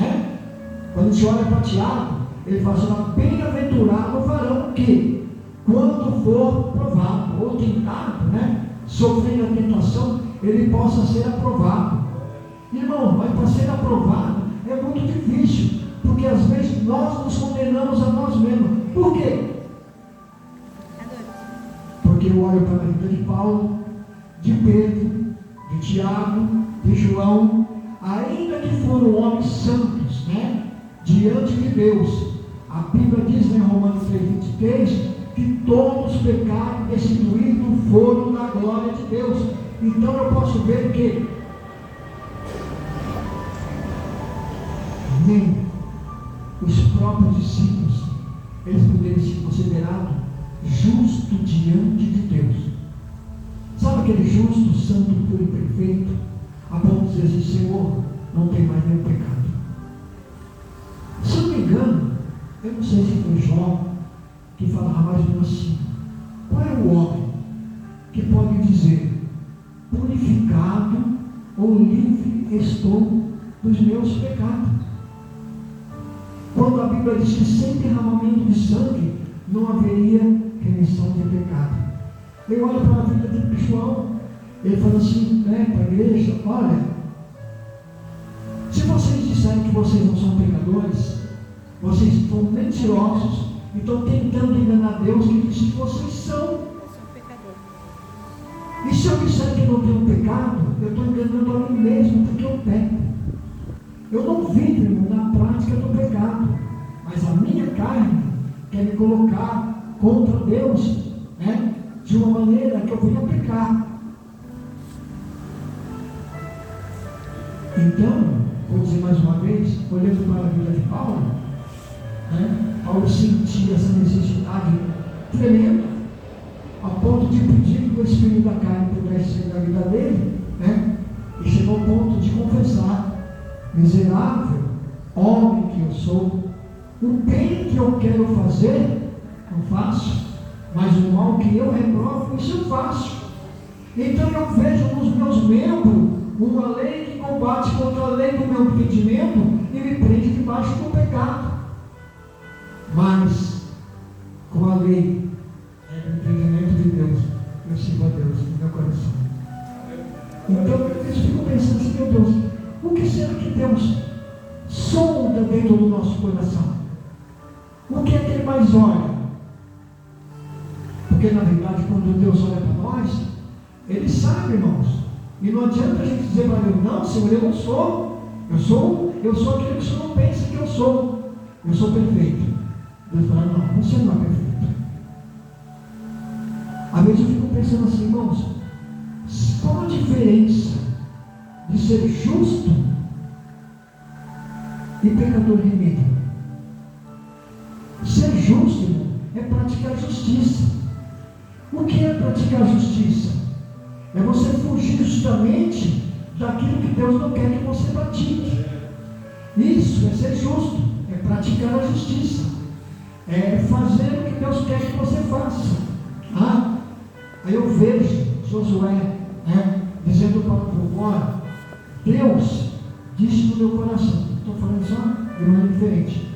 quando a gente olha para Tiago, ele fala assim: bem-aventurado o varão que, quando for provado ou tentado, sofrendo a tentação, ele possa ser aprovado. Irmão, mas para ser aprovado é muito difícil, porque às vezes nós nos condenamos a nós mesmos. Por quê? Porque eu olho para a vida de Paulo, de Pedro, de Tiago, de João, ainda que foram homens santos, diante de Deus. A Bíblia diz em Romanos 3,23 que todos pecaram e destituídos foram da glória de Deus. Então eu posso ver que nem os próprios discípulos eles poderiam ser considerados justos diante de Deus. Sabe aquele justo, santo, puro e perfeito, a ponto de dizer assim: Senhor, não tem mais nenhum pecado. Se eu não me engano, eu não sei se foi Jó que falava mais ou menos assim: qual é o homem que pode dizer, purificado ou livre estou dos meus pecados? Quando a Bíblia diz que sem derramamento de sangue não haveria remissão de pecado. Eu olho para a vida de João, ele fala assim, para a igreja: olha, se vocês disserem que vocês não são pecadores, vocês estão mentirosos e estão tentando enganar Deus, que diz que vocês são. E se eu disser que eu não tenho pecado, eu estou enganando a mim mesmo, porque eu peco. Eu não vivo, irmão, na prática do pecado, mas a minha carne quer me colocar contra Deus, de uma maneira que eu venha pecar. Então, vou dizer mais uma vez, olhando para a vida de Paulo, Paulo sentia essa necessidade tremenda, a ponto de pedir que o espírito da carne pudesse sair da vida dele, e chegou ao ponto de confessar: miserável homem que eu sou, o bem que eu quero fazer, não faço, mas o mal que eu reprovo, isso eu faço. Então eu vejo nos meus membros uma lei que combate contra a lei do meu entendimento e me prende debaixo do pecado. Mas com a lei do entendimento de Deus, eu sigo a Deus no meu coração. Então eu fico pensando assim: meu Deus, o que será que Deus sonda dentro do nosso coração? O que é que Ele mais olha? Porque na verdade, quando Deus olha para nós, Ele sabe, irmãos. E não adianta a gente dizer para Ele: não, Senhor, eu não sou. Eu sou aquele que o Senhor não pensa que eu sou. Eu sou perfeito. Deus fala: não, você não é perfeito. Às vezes eu fico pensando assim, irmãos, qual a diferença de ser justo e pecador remido? Ser justo, irmão, é praticar justiça. O que é praticar justiça? É você fugir justamente daquilo que Deus não quer que você pratique. Isso é ser justo, é praticar a justiça, é fazer o que Deus quer que você faça. Aí eu vejo Josué dizendo para o povo: olha, Deus disse no meu coração, estou falando só de uma diferença. diferente.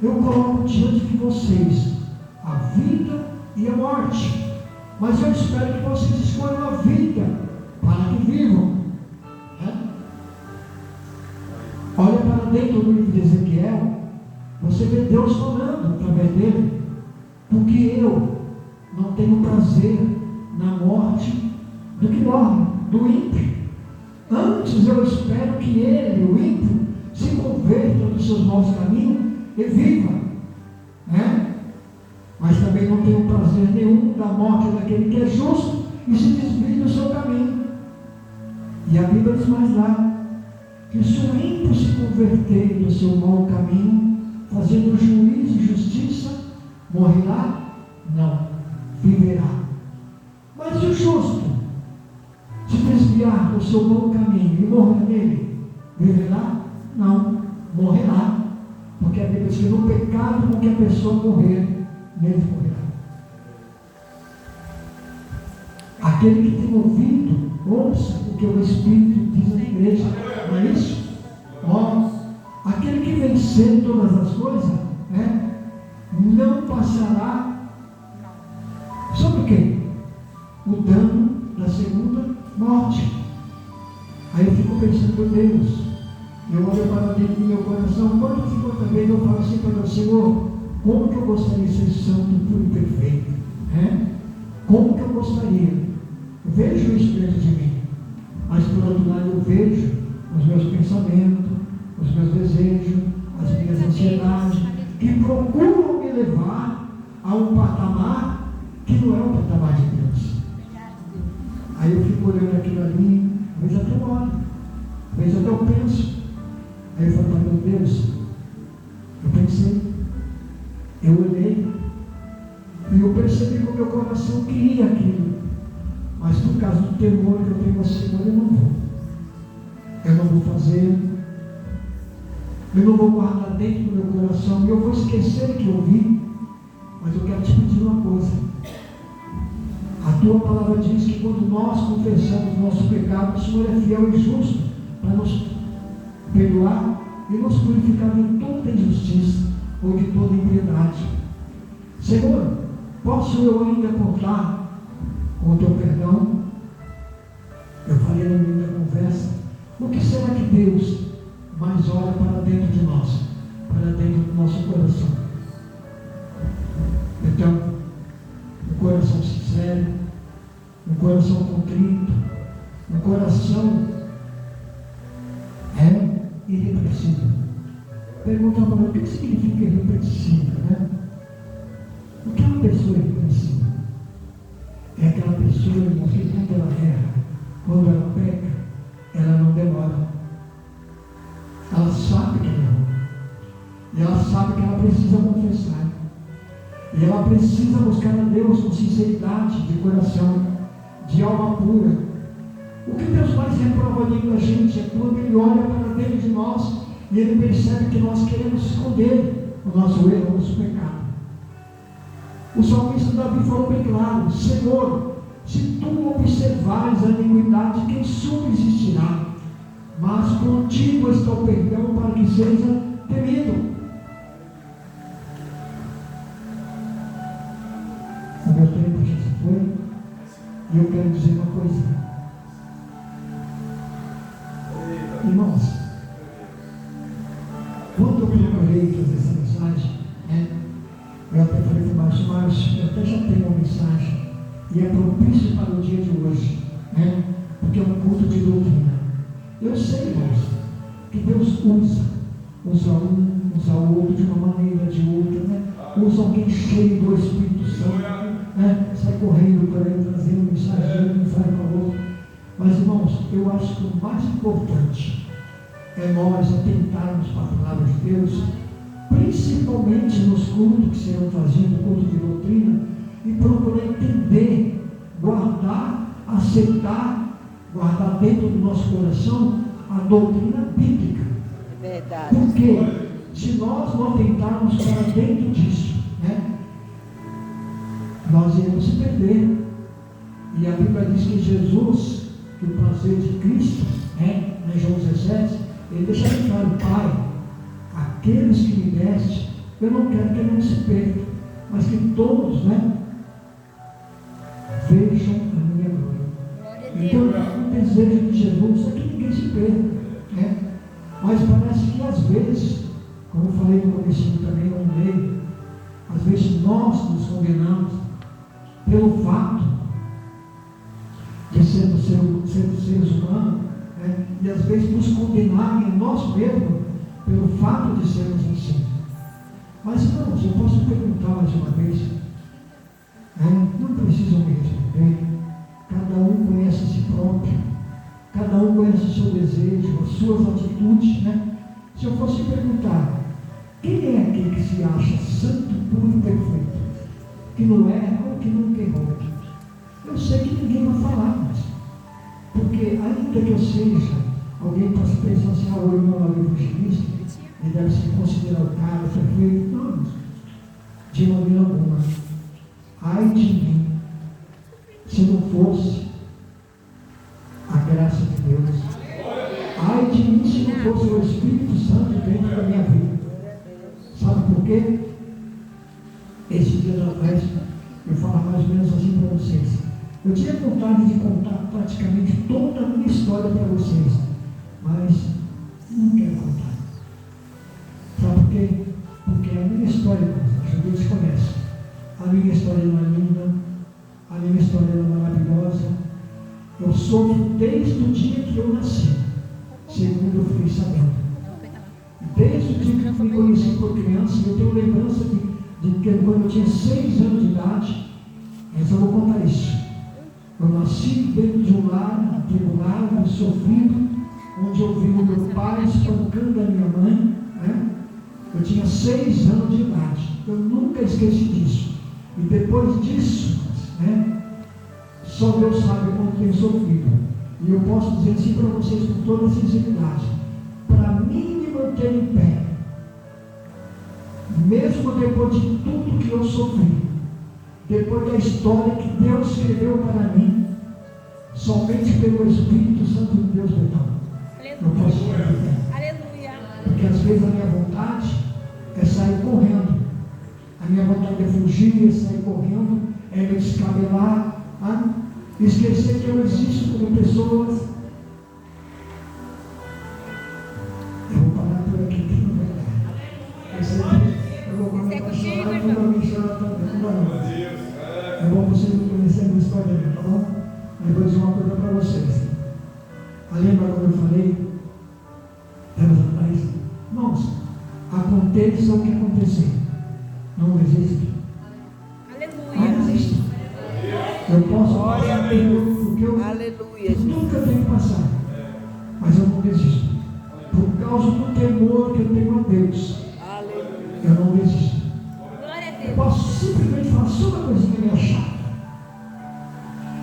Eu coloco diante de vocês a vida e a morte. Mas eu espero que vocês escolham a vida para que vivam. Olha para dentro do livro de Ezequiel, você vê Deus falando através dele, porque eu não tenho prazer na morte do que morre, do ímpio. Antes eu espero que ele, o ímpio, se converta dos seus maus caminhos e viva. Mas também não tenho prazer nenhum da morte daquele que é justo e se desvia do seu caminho. E a Bíblia diz mais lá, que se o ímpio se converter do seu mau caminho, fazendo juízo e justiça, morrerá? Não, viverá. Mas se o justo se desviar do seu mau caminho e morrer nele, viverá? Não, morrerá. Porque a Bíblia diz que no pecado com que a pessoa morrer, nele morrerá. Aquele que tem ouvido, ouça o que o Espírito diz à igreja. Não é isso? Aquele que vencer todas as coisas, não passará sobre o quê? O dano da segunda morte. Aí eu fico pensando, meu Deus, eu olho para dentro do meu coração, quantas e quantas vezes eu falo assim para o Senhor, como que eu gostaria de ser santo, puro e perfeito? Como que eu gostaria? Eu vejo isso dentro de mim, mas por outro lado eu vejo os meus pensamentos, os meus desejos, as minhas ansiedades, que procuram me levar a um patamar que não é o patamar de Deus. Aí eu fico olhando aquilo ali, às vezes até eu olho, às vezes até eu penso. Aí eu falo, meu Deus, eu pensei, eu olhei, e eu percebi que o meu coração queria aquilo, mas por causa do temor que eu tenho a Senhor, eu não vou. Eu não vou fazer, eu não vou guardar dentro do meu coração, e eu vou esquecer que eu vi. Mas eu quero te pedir uma coisa. A tua palavra diz que quando nós confessamos o nosso pecado, o Senhor é fiel e justo para nos perdoar e nos purificar de toda injustiça ou de toda impiedade. Senhor, posso eu ainda contar com o teu perdão? Eu falei no meio da conversa, o que será que Deus mais olha para dentro de nós, para dentro do nosso coração? Então, um coração sincero, um coração contrito, um coração irrepreensível. Pergunta para mim, o que significa irrepreensível, O que é uma pessoa irrepreensível? É aquela pessoa, irmão, que quando ela erra, quando ela peca, ela não demora. Ela sabe que ela errou. E ela sabe que ela precisa confessar. E ela precisa buscar a Deus com sinceridade de coração, de alma pura. O que Deus mais reprova ali com a gente é quando Ele olha para dentro de nós e Ele percebe que nós queremos esconder o nosso erro, o nosso pecado. O salmista Davi falou bem claro: Senhor, se tu observares a iniquidade, quem subsistirá? Mas contigo está o perdão para que seja temido. O meu tempo já se foi e eu quero dizer uma coisa. Irmãos, quando eu preparei fazer essa mensagem, eu até falei para o Márcio, eu até já tenho uma mensagem, e é propício para o dia de hoje, porque é um culto de doutrina. Eu sei, irmãos, que Deus usa um, usa o outro de uma maneira, de outra, usa alguém cheio do Espírito Santo, sai correndo por aí, trazendo mensagem, um faz para o outro. Mas, irmãos, eu acho que o mais importante é nós atentarmos para a palavra de Deus, principalmente nos cultos que serão trazidos, culto de doutrina, e procurar entender, guardar, aceitar, guardar dentro do nosso coração a doutrina bíblica. É verdade. Porque se nós não atentarmos para dentro disso, nós iremos se perder. E a Bíblia diz que Jesus, que o prazer de Cristo, em João 17, ele deixa claro: Pai, aqueles que me deste, eu não quero que não se perca, mas que todos, vejam a minha glória. Então, o desejo de Jesus é que ninguém se perca, Mas parece que às vezes, como eu falei no começo também, no meio, às vezes nós nos condenamos pelo fato de sermos seres humanos, e às vezes nos condenarem a nós mesmos pelo fato de sermos assim. Mas irmãos, eu posso perguntar mais uma vez, não precisam me responder, cada um conhece a si próprio, cada um conhece o seu desejo, as suas atitudes, Se eu fosse perguntar, quem é aquele que se acha santo, puro e perfeito, que não erra ou que nunca errou? Eu sei que ninguém vai falar, mas porque ainda que eu seja, alguém possa pensar assim, o irmão é evangelista, ele deve se considerar o cara perfeito. Não, de maneira alguma. Ai de mim, se não fosse a graça de Deus. Ai de mim, se não fosse o Espírito Santo dentro da minha vida. Sabe por quê? Esses dias atrás, eu falava mais ou menos assim para vocês. Eu tinha vontade de contar praticamente toda a minha história para vocês, mas não quero contar. Sabe por quê? Porque a minha história, Deus conhece. A minha história não é linda, a minha história não é maravilhosa. Eu sofro desde o dia que eu nasci, segundo eu fui sabendo. Desde o dia que eu fui conhecido por criança, eu tenho lembrança de que quando eu tinha 6 anos de idade, mas eu vou contar isso. Eu nasci dentro de um lar atribulado, sofrido, onde eu vi o meu pai espancando a minha mãe, Eu tinha 6 anos de idade, eu nunca esqueci disso. E depois disso, só Deus sabe quanto tenho sofrido. E eu posso dizer assim para vocês com toda sinceridade: para mim me manter em pé, mesmo depois de tudo que eu sofri, depois da história que Deus escreveu para mim, somente pelo Espírito Santo de Deus eu posso ficar em pé. Aleluia. Porque às vezes a minha vontade é sair correndo, a minha vontade é fugir, é sair correndo, é me descabelar, esquecer que eu existo como pessoas. Eu vou parar por aqui, que não vai dar. Eu vou começar a chorar, quando alguém chorar também, não. É bom vocês me conhecerem a história, tá bom? Mas vou dizer uma coisa para vocês. Lembra quando eu falei, anos atrás, irmãos, aconteça o que acontecer, não existe. Aleluia. Não existe. Eu posso passar pelo porque eu nunca tenho que passar, mas eu não desisto. Por causa do temor que eu tenho a Deus, eu não desisto. Eu posso simplesmente falar só uma coisinha meio chata.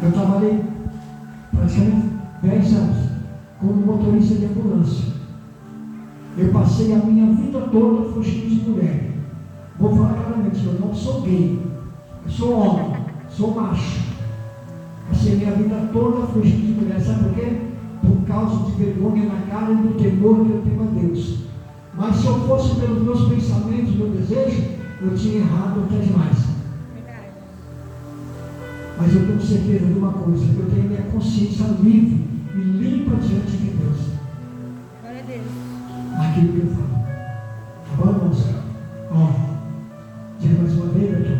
Eu trabalhei praticamente 10 anos como motorista de ambulância. Eu passei a minha vida toda fugindo de mulher. Vou falar claramente, eu não sou gay, eu sou homem, sou macho. Passei a minha vida toda fugindo de mulher. Sabe por quê? Por causa de vergonha na cara e do temor que eu tenho a Deus. Mas se eu fosse pelos meus pensamentos, meu desejo, eu tinha errado até demais. Mas eu tenho certeza de uma coisa: eu tenho minha consciência livre e limpa diante de Deus. Glória a Deus. Naquilo que eu falo. Tá bom, irmãos? Diga mais uma vez aqui.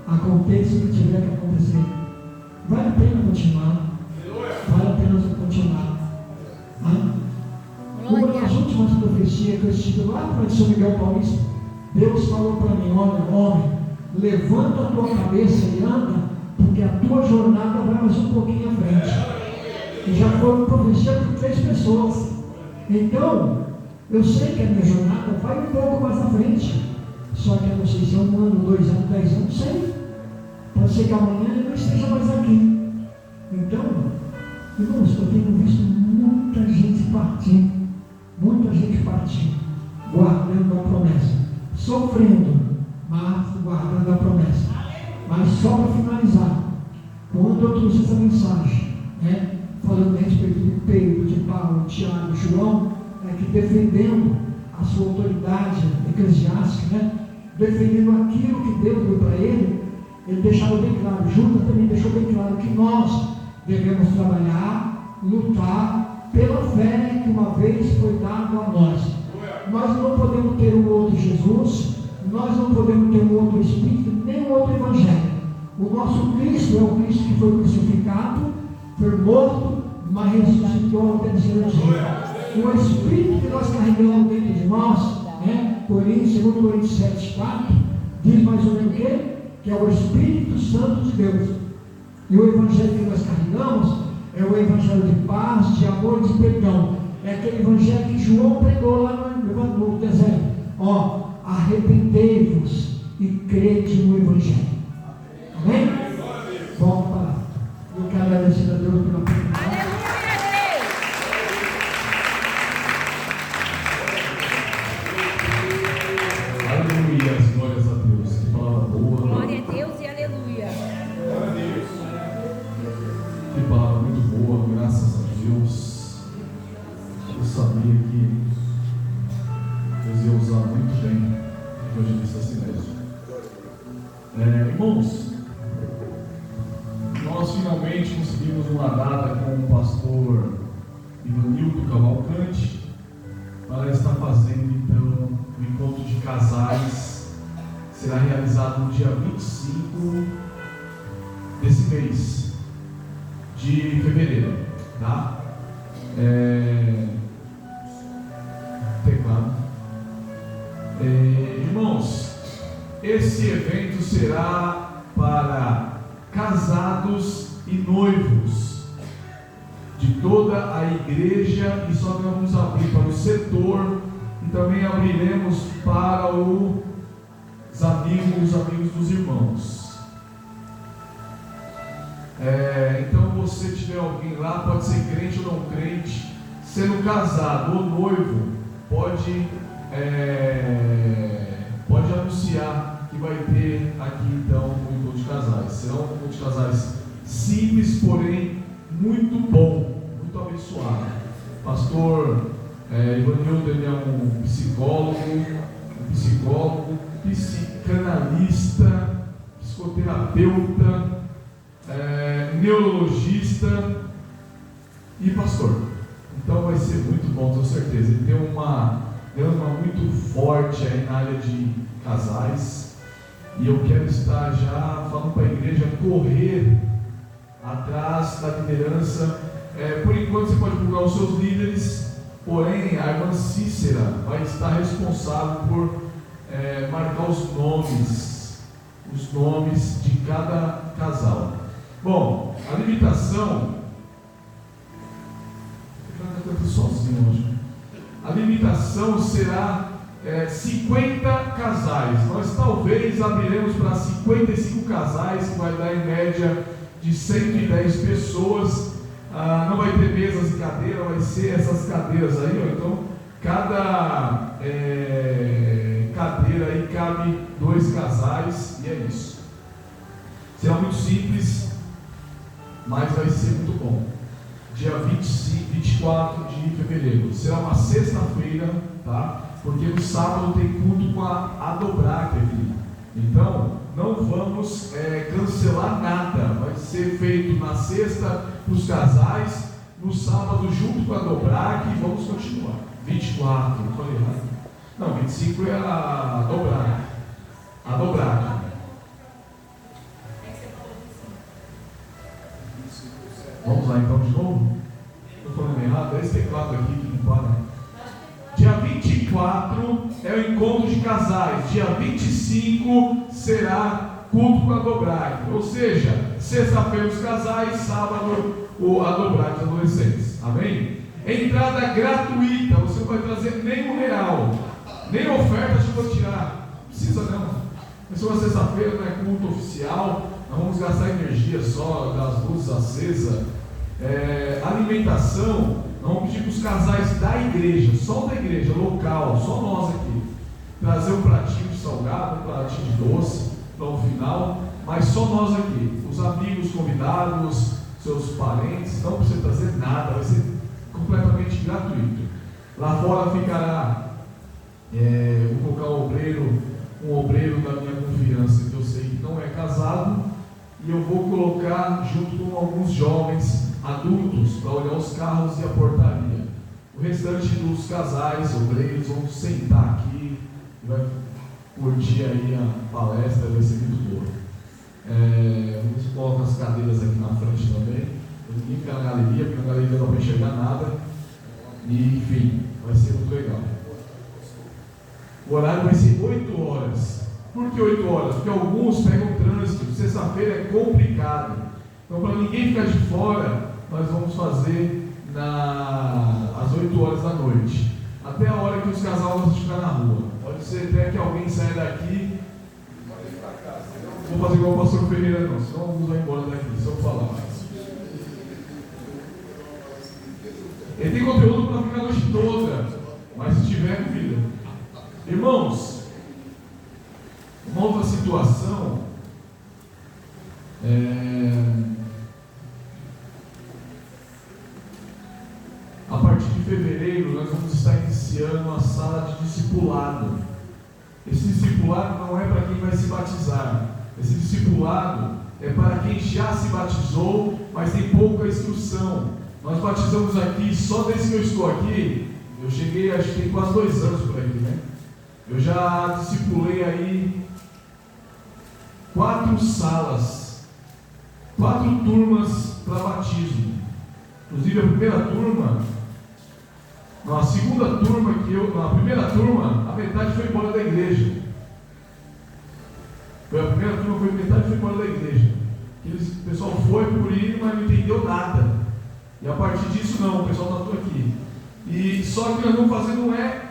Aconteça o que tiver que acontecer. Vale a pena continuar. Vale a pena continuar. Uma das últimas profecias que eu estive lá para São Miguel Paulista, Deus falou para mim: olha, homem, levanta a tua cabeça e anda, porque a tua jornada vai mais um pouquinho à frente. E já foi uma profecia por 3 pessoas. Então, eu sei que a minha jornada vai um pouco mais à frente. Só que eu não sei se é 1 ano, 2 anos, 10 anos, não sei. Pode ser que amanhã eu não esteja mais aqui. Então, irmãos, eu tenho visto muita gente partindo, guardando a promessa, sofrendo, mas guardando a promessa. Mas só para finalizar, quando eu trouxe essa mensagem, falando a respeito de Pedro, de Paulo, Tiago, João, que defendendo a sua autoridade Eclesiastes, né? Defendendo aquilo que Deus deu para ele, ele deixava bem claro, Judas também deixou bem claro que nós devemos trabalhar, lutar pela fé que uma vez foi dada a nós. Nós não podemos ter um outro Jesus, nós não podemos ter um outro Espírito, nem um outro Evangelho. O nosso Cristo é o Cristo que foi crucificado, foi morto, mas ressuscitou ao terceiro dia. O Espírito que nós carregamos dentro de nós, né? Segundo Coríntios 7:4, diz mais ou menos o quê? Que é o Espírito Santo de Deus. E o Evangelho que nós carregamos é o Evangelho de paz, de amor, de perdão. É aquele Evangelho que João pregou lá no deserto. Arrependei-vos e crede no Evangelho. Amém? Vamos parar. Eu quero agradecer a Deus pela oportunidade. Aleluia, glórias a Deus. Que palavra boa. Glória a Deus e aleluia. Glória a Deus. Que palavra muito boa, graças a Deus. Eu sabia que Deus ia usar muito bem o evangelista Sinésio. Irmãos, nós finalmente conseguimos uma data com o pastor Ivanildo Cavalcante para estar fazendo então o encontro de casais. Será realizado no dia 25 desse mês de fevereiro, tá? Teclado. Irmãos, esse evento será para casados e noivos de toda a igreja, e só nós vamos abrir para o setor e também abriremos para os amigos dos irmãos. Então, você tiver alguém lá, pode ser crente ou não crente, sendo casado ou noivo, pode anunciar que vai ter aqui então um encontro de casais. Será um encontro de casais simples, porém muito bom, muito abençoado. Pastor Ivanildo, ele é um psicólogo, psicanalista, psicoterapeuta, neurologista e pastor. Então vai ser muito bom, tenho certeza. Ele tem uma muito forte aí na área de casais, e eu quero estar já falando para a igreja correr atrás da liderança. Por enquanto você pode procurar os seus líderes, porém a irmã Cícera vai estar responsável por marcar os nomes de cada casal. Bom, a limitação, eu estou sozinho hoje. A limitação será 50 casais. Nós talvez abriremos para 55 casais, que vai dar em média de 110 pessoas. Não vai ter mesas e cadeira, vai ser essas cadeiras aí, ó. Então cada cadeira aí cabe 2 casais, e é isso. Será muito simples, mas vai ser muito bom. Dia 24 de fevereiro, será uma sexta-feira, tá? Porque no sábado tem culto com a Dobrac aqui. Então, não vamos cancelar nada. Vai ser feito na sexta para os casais, no sábado junto com a Dobrac, e vamos continuar. 24, não falei errado. Não, 25 é a Dobrac. A Dobrac. Vamos lá então de novo? Estou falando errado? É esse teclado aqui que não para. Dia 24 é o encontro de casais. Dia 25 será culto com a Dobrac. Ou seja, sexta-feira os casais, sábado a Dobrac dos adolescentes. Amém? Entrada gratuita. Você não vai trazer nem R$1. Nem oferta eu vou tirar. Não precisa não. Essa é uma sexta-feira, não é culto oficial. Nós vamos gastar energia só das luzes acesas. Alimentação, nós vamos pedir para os casais da igreja, só da igreja, local, só nós aqui, trazer um pratinho de salgado, um pratinho de doce para o final, mas só nós aqui. Os amigos convidados, seus parentes, não precisa trazer nada, vai ser completamente gratuito. Lá fora ficará, vou colocar o obreiro da minha confiança, que eu sei que não é casado, e eu vou colocar junto com alguns jovens adultos para olhar os carros e a portaria. O restante dos casais, obreiros, vão sentar aqui e vai curtir aí a palestra, vai ser muito boa. Vamos colocar as cadeiras aqui na frente também. Ninguém fica na galeria, porque na galeria não dá para enxergar nada. E, enfim, vai ser muito legal. O horário vai ser 8 horas. Por que 8 horas? Porque alguns pegam trânsito. Sexta-feira é complicado. Então, para ninguém ficar de fora, nós vamos fazer às 8 horas da noite. Até a hora que os casais vão ficar na rua. Pode ser até que alguém saia daqui. Não vou fazer igual o pastor Ferreira, não. Senão alguns vão embora daqui, só falar. Ele tem conteúdo para ficar a noite toda. Mas se tiver, convida. Irmãos, uma outra situação a partir de fevereiro nós vamos estar iniciando a sala de discipulado. Esse discipulado não é para quem vai se batizar. Esse discipulado é para quem já se batizou, mas tem pouca instrução. Nós batizamos aqui, só desde que eu estou aqui, eu cheguei, acho que tem quase 2 anos por aqui, né? Eu já discipulei aí 4 salas, 4 turmas para batismo. Inclusive a primeira turma, na segunda turma na primeira turma, a metade foi embora da igreja. A primeira turma metade foi embora da igreja. O pessoal foi por ir, mas não entendeu nada. E a partir disso não, o pessoal está tudo aqui. E só que nós vamos fazer não é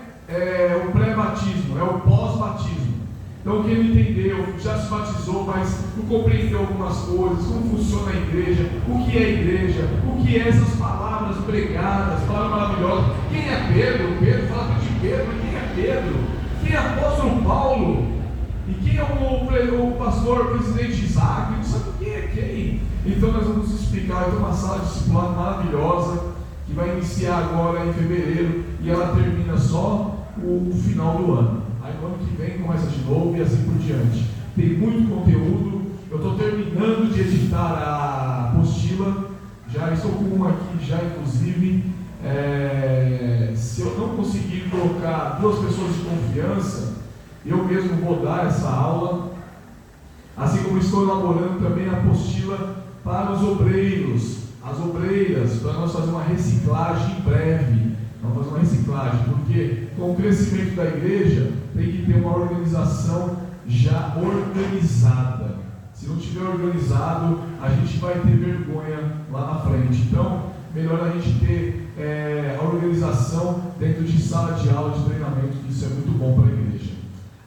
o pré-batismo, é o pós-batismo. Então quem não entendeu, já se batizou, mas não compreendeu algumas coisas, como funciona a igreja, o que é igreja, o que é essas palavras pregadas, palavras maravilhosas. Quem é Pedro? Pedro fala de Pedro, mas quem é Pedro? Quem é apóstolo Paulo? E quem é o pastor presidente Isaac? Não sabe quem é quem? Então nós vamos explicar. Então uma sala de discipulado maravilhosa que vai iniciar agora em fevereiro e ela termina só o final do ano. Aí no ano que vem começa de novo e assim por diante. Tem muito conteúdo. Eu estou terminando de editar a apostila. Já estou com uma aqui já inclusive. Se eu não conseguir colocar 2 pessoas de confiança, eu mesmo vou dar essa aula, assim como estou elaborando também a apostila para os obreiros, as obreiras, para nós fazer uma reciclagem em breve. Vamos fazer uma reciclagem, porque com o crescimento da igreja tem que ter uma organização já organizada. Se não tiver organizado, a gente vai ter vergonha lá na frente. Então, melhor a gente ter a organização dentro de sala de aula, de treinamento, que isso é muito bom para a igreja.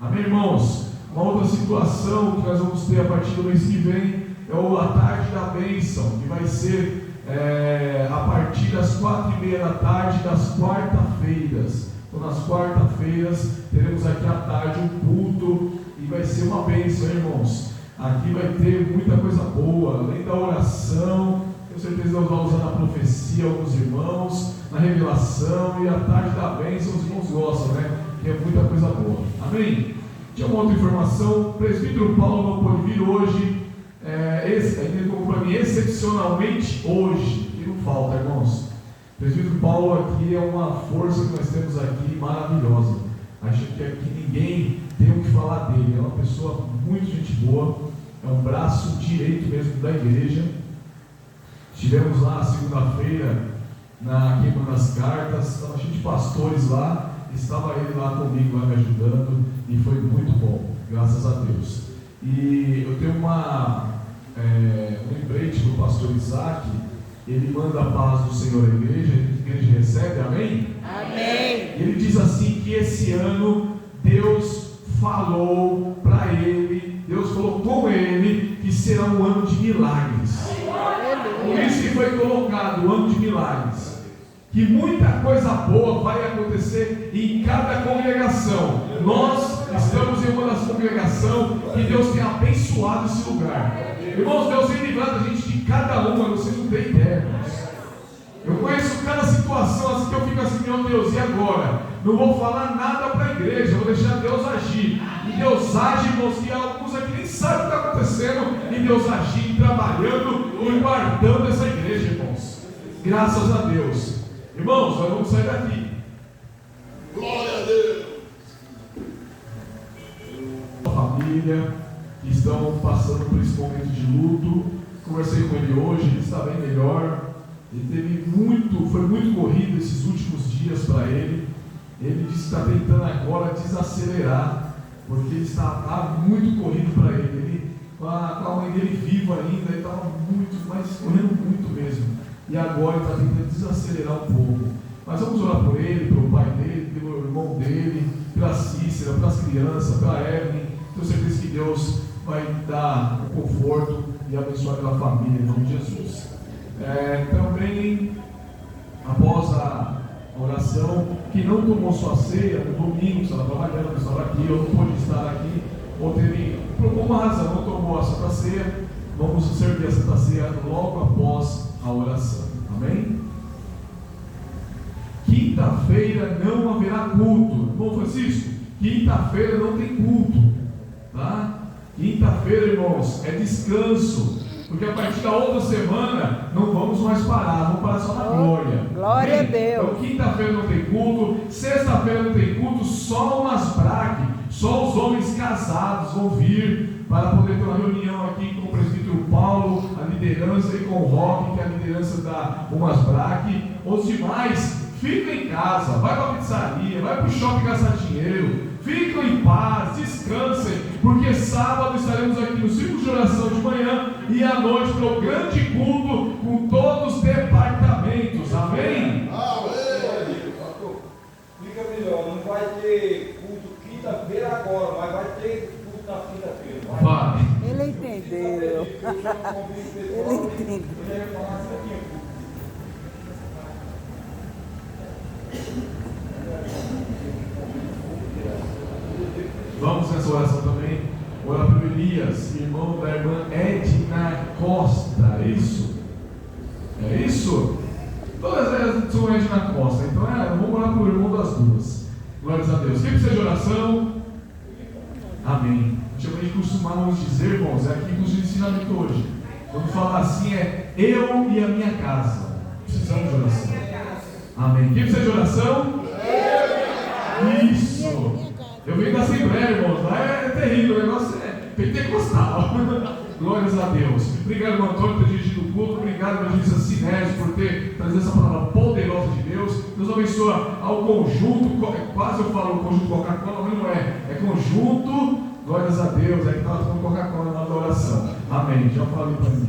Amém, irmãos? Uma outra situação que nós vamos ter a partir do mês que vem é a tarde da bênção, que vai ser a partir das 4:30 da tarde das quarta-feiras. Então nas quarta-feiras teremos aqui à tarde um culto e vai ser uma bênção, irmãos. Aqui vai ter muita coisa boa, além da oração, tenho certeza que Deus vai usar na profecia alguns irmãos, na revelação, e a tarde da bênção os irmãos gostam, né? Que é muita coisa boa. Amém? Tinha uma outra informação, o presbítero Paulo não pôde vir hoje, ele colocou para mim excepcionalmente hoje, que não falta, irmãos. O presbítero Paulo aqui é uma força que nós temos aqui maravilhosa. Acho que aqui ninguém tem o que falar dele, é uma pessoa muito gente boa, é um braço direito mesmo da igreja. Estivemos lá segunda-feira queimando as cartas, estava cheio de pastores lá, estava ele lá comigo, lá me ajudando, e foi muito bom, graças a Deus. E eu tenho um lembrete do pastor Isaac, ele manda a paz do Senhor à igreja, a igreja recebe, amém? Amém. Ele diz assim que esse ano Deus falou para ele, Deus falou com ele que será um ano de milagres. Por isso que foi colocado o ano de milagres. Que muita coisa boa vai acontecer em cada congregação. Nós estamos em uma das congregações que Deus tem abençoado esse lugar. Irmãos, Deus tem livrado a gente de cada uma, vocês não têm ideia, irmãos. Eu conheço cada situação assim que eu fico assim, meu Deus, e agora? Não vou falar nada para a igreja, vou deixar Deus agir. hoje. E Deus age, irmãos, que alguns aqui nem sabem o que está acontecendo. E Deus agindo, trabalhando e guardando essa igreja, irmãos. Graças a Deus. Irmãos, nós vamos sair daqui. Glória a Deus. Família que estão passando por esse momento de luto. Conversei com ele hoje, ele está bem melhor. Ele foi muito corrido esses últimos dias para ele. Ele disse que está tentando agora desacelerar, porque ele está muito corrido para ele. Com a mãe dele viva ainda, ele estava correndo muito mesmo. E agora ele está tentando desacelerar um pouco. Mas vamos orar por ele, pelo pai dele, pelo irmão dele, pela Cícera, pelas crianças, pela Evelyn. Tenho certeza que Deus vai dar o conforto e abençoar aquela família, em nome de Jesus. Também, após a oração, que não tomou sua ceia no domingo, estava trabalhando, estava aqui, ou não pôde estar aqui, ou por alguma razão não tomou a Santa Ceia, vamos servir a Santa Ceia logo após a oração. Amém? Quinta-feira não haverá culto. Irmão Francisco, quinta-feira não tem culto, tá? Quinta-feira, irmãos, é descanso, porque a partir da outra semana não vamos mais parar, vamos parar só na glória. Glória a Deus. Então, quinta-feira não tem culto, sexta-feira não tem culto, só o Masbraque, só os homens casados vão vir para poder ter uma reunião aqui com o presbítero Paulo, a liderança, e com o Roque, que é a liderança da Masbraque. Os demais, ficam em casa, vai para a pizzaria, vai para o shopping gastar dinheiro. Ficam em paz, descansem, porque sábado estaremos aqui no círculo de oração de manhã e à noite para o grande culto com todos os departamentos. Amém? Amém. Pastor, fica melhor, não vai ter culto quinta-feira agora, mas vai ter culto na quinta-feira. Vai. Ele entendeu. Ele entendeu. Vamos nessa oração também, orar pelo Elias, irmão da irmã Edna Costa, é isso? É isso? Todas elas são Edna Costa, então vamos orar pelo irmão das duas. Glórias a Deus. Quem precisa de oração? Amém. Geralmente costumamos dizer, irmãos, é aqui nos ensinamentos hoje. Quando fala assim é eu e a minha casa. Precisamos de oração. Amém. Quem precisa de oração? Isso. Eu venho da Assembleia, irmãos, lá é terrível, o negócio é pentecostal. Glórias a Deus. Obrigado, irmão Antônio, por ter dirigido o culto. Obrigado, evangelista Sinésio, por ter trazido essa palavra poderosa de Deus. Deus abençoa ao conjunto, quase eu falo conjunto Coca-Cola, mas não é. É conjunto, glórias a Deus. É que estava tomando Coca-Cola na hora da oração. Amém. Já falei para mim.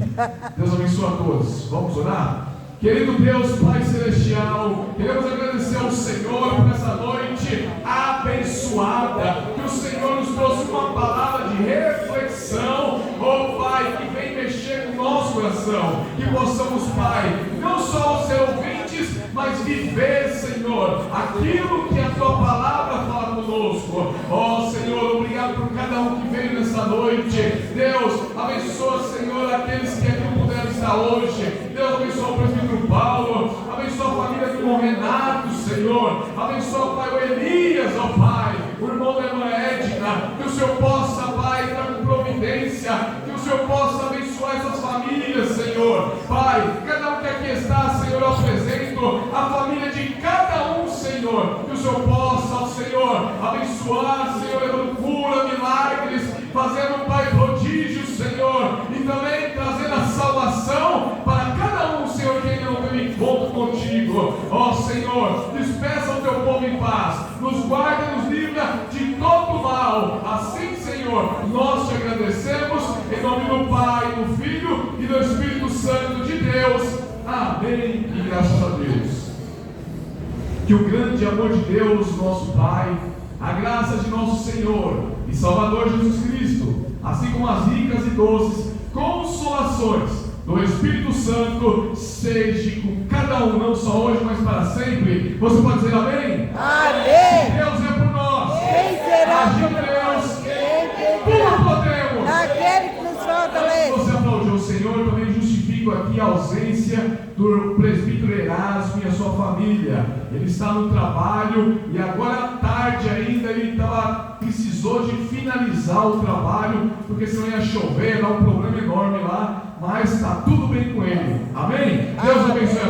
Deus abençoa a todos. Vamos orar? Querido Deus, Pai Celestial, queremos agradecer ao Senhor por essa noite abençoada, que o Senhor nos trouxe uma palavra de reflexão, oh Pai, que vem mexer com o nosso coração, que possamos, Pai, não só ser ouvintes, mas viver, Senhor, aquilo que a Tua palavra fala conosco. Oh Senhor, obrigado por cada um que veio nessa noite. Deus, abençoa, Senhor, aqueles que aqui não puderam estar hoje. Deus, abençoa o presbítero Paulo, abençoa a família do irmão Renato, Senhor, abençoa, Pai, o Elias, ó Pai, o irmão da irmã Edna, que o Senhor possa, Pai, entrar com providência, que o Senhor possa abençoar essas famílias, Senhor. Pai, cada um que aqui está, Senhor, eu apresento a família de cada um, Senhor, que o Senhor possa, ó Senhor, abençoar, Senhor, levando cura, milagres, fazendo, Pai, prodígios, Senhor, e também trazendo a salvação para cada um, Senhor, que ainda não teve encontro contigo. Ó Senhor, despeça o teu povo em paz, nos guarda e nos livra de todo mal. Assim, Senhor, nós te agradecemos, em nome do Pai, do Filho e do Espírito Santo de Deus. Amém e graças a Deus. Que o grande amor de Deus, nosso Pai, a graça de nosso Senhor e Salvador Jesus Cristo, assim como as ricas e doces consolações do Espírito Santo, seja com cada um, não só hoje, mas para sempre. Você pode dizer amém? Amém. Deus é por nós. Quem será Agir por Deus, nós? tudo podemos. Aquele que nos Antes de fortalece. você aplaudir o Senhor, eu também justifico aqui aqui a ausência do presbítero Erasmo e a sua família. Ele está no trabalho e agora à tarde ainda ele precisou de finalizar o trabalho, porque senão ia chover, dá um problema enorme lá, mas está tudo bem com ele. Amém? Deus abençoe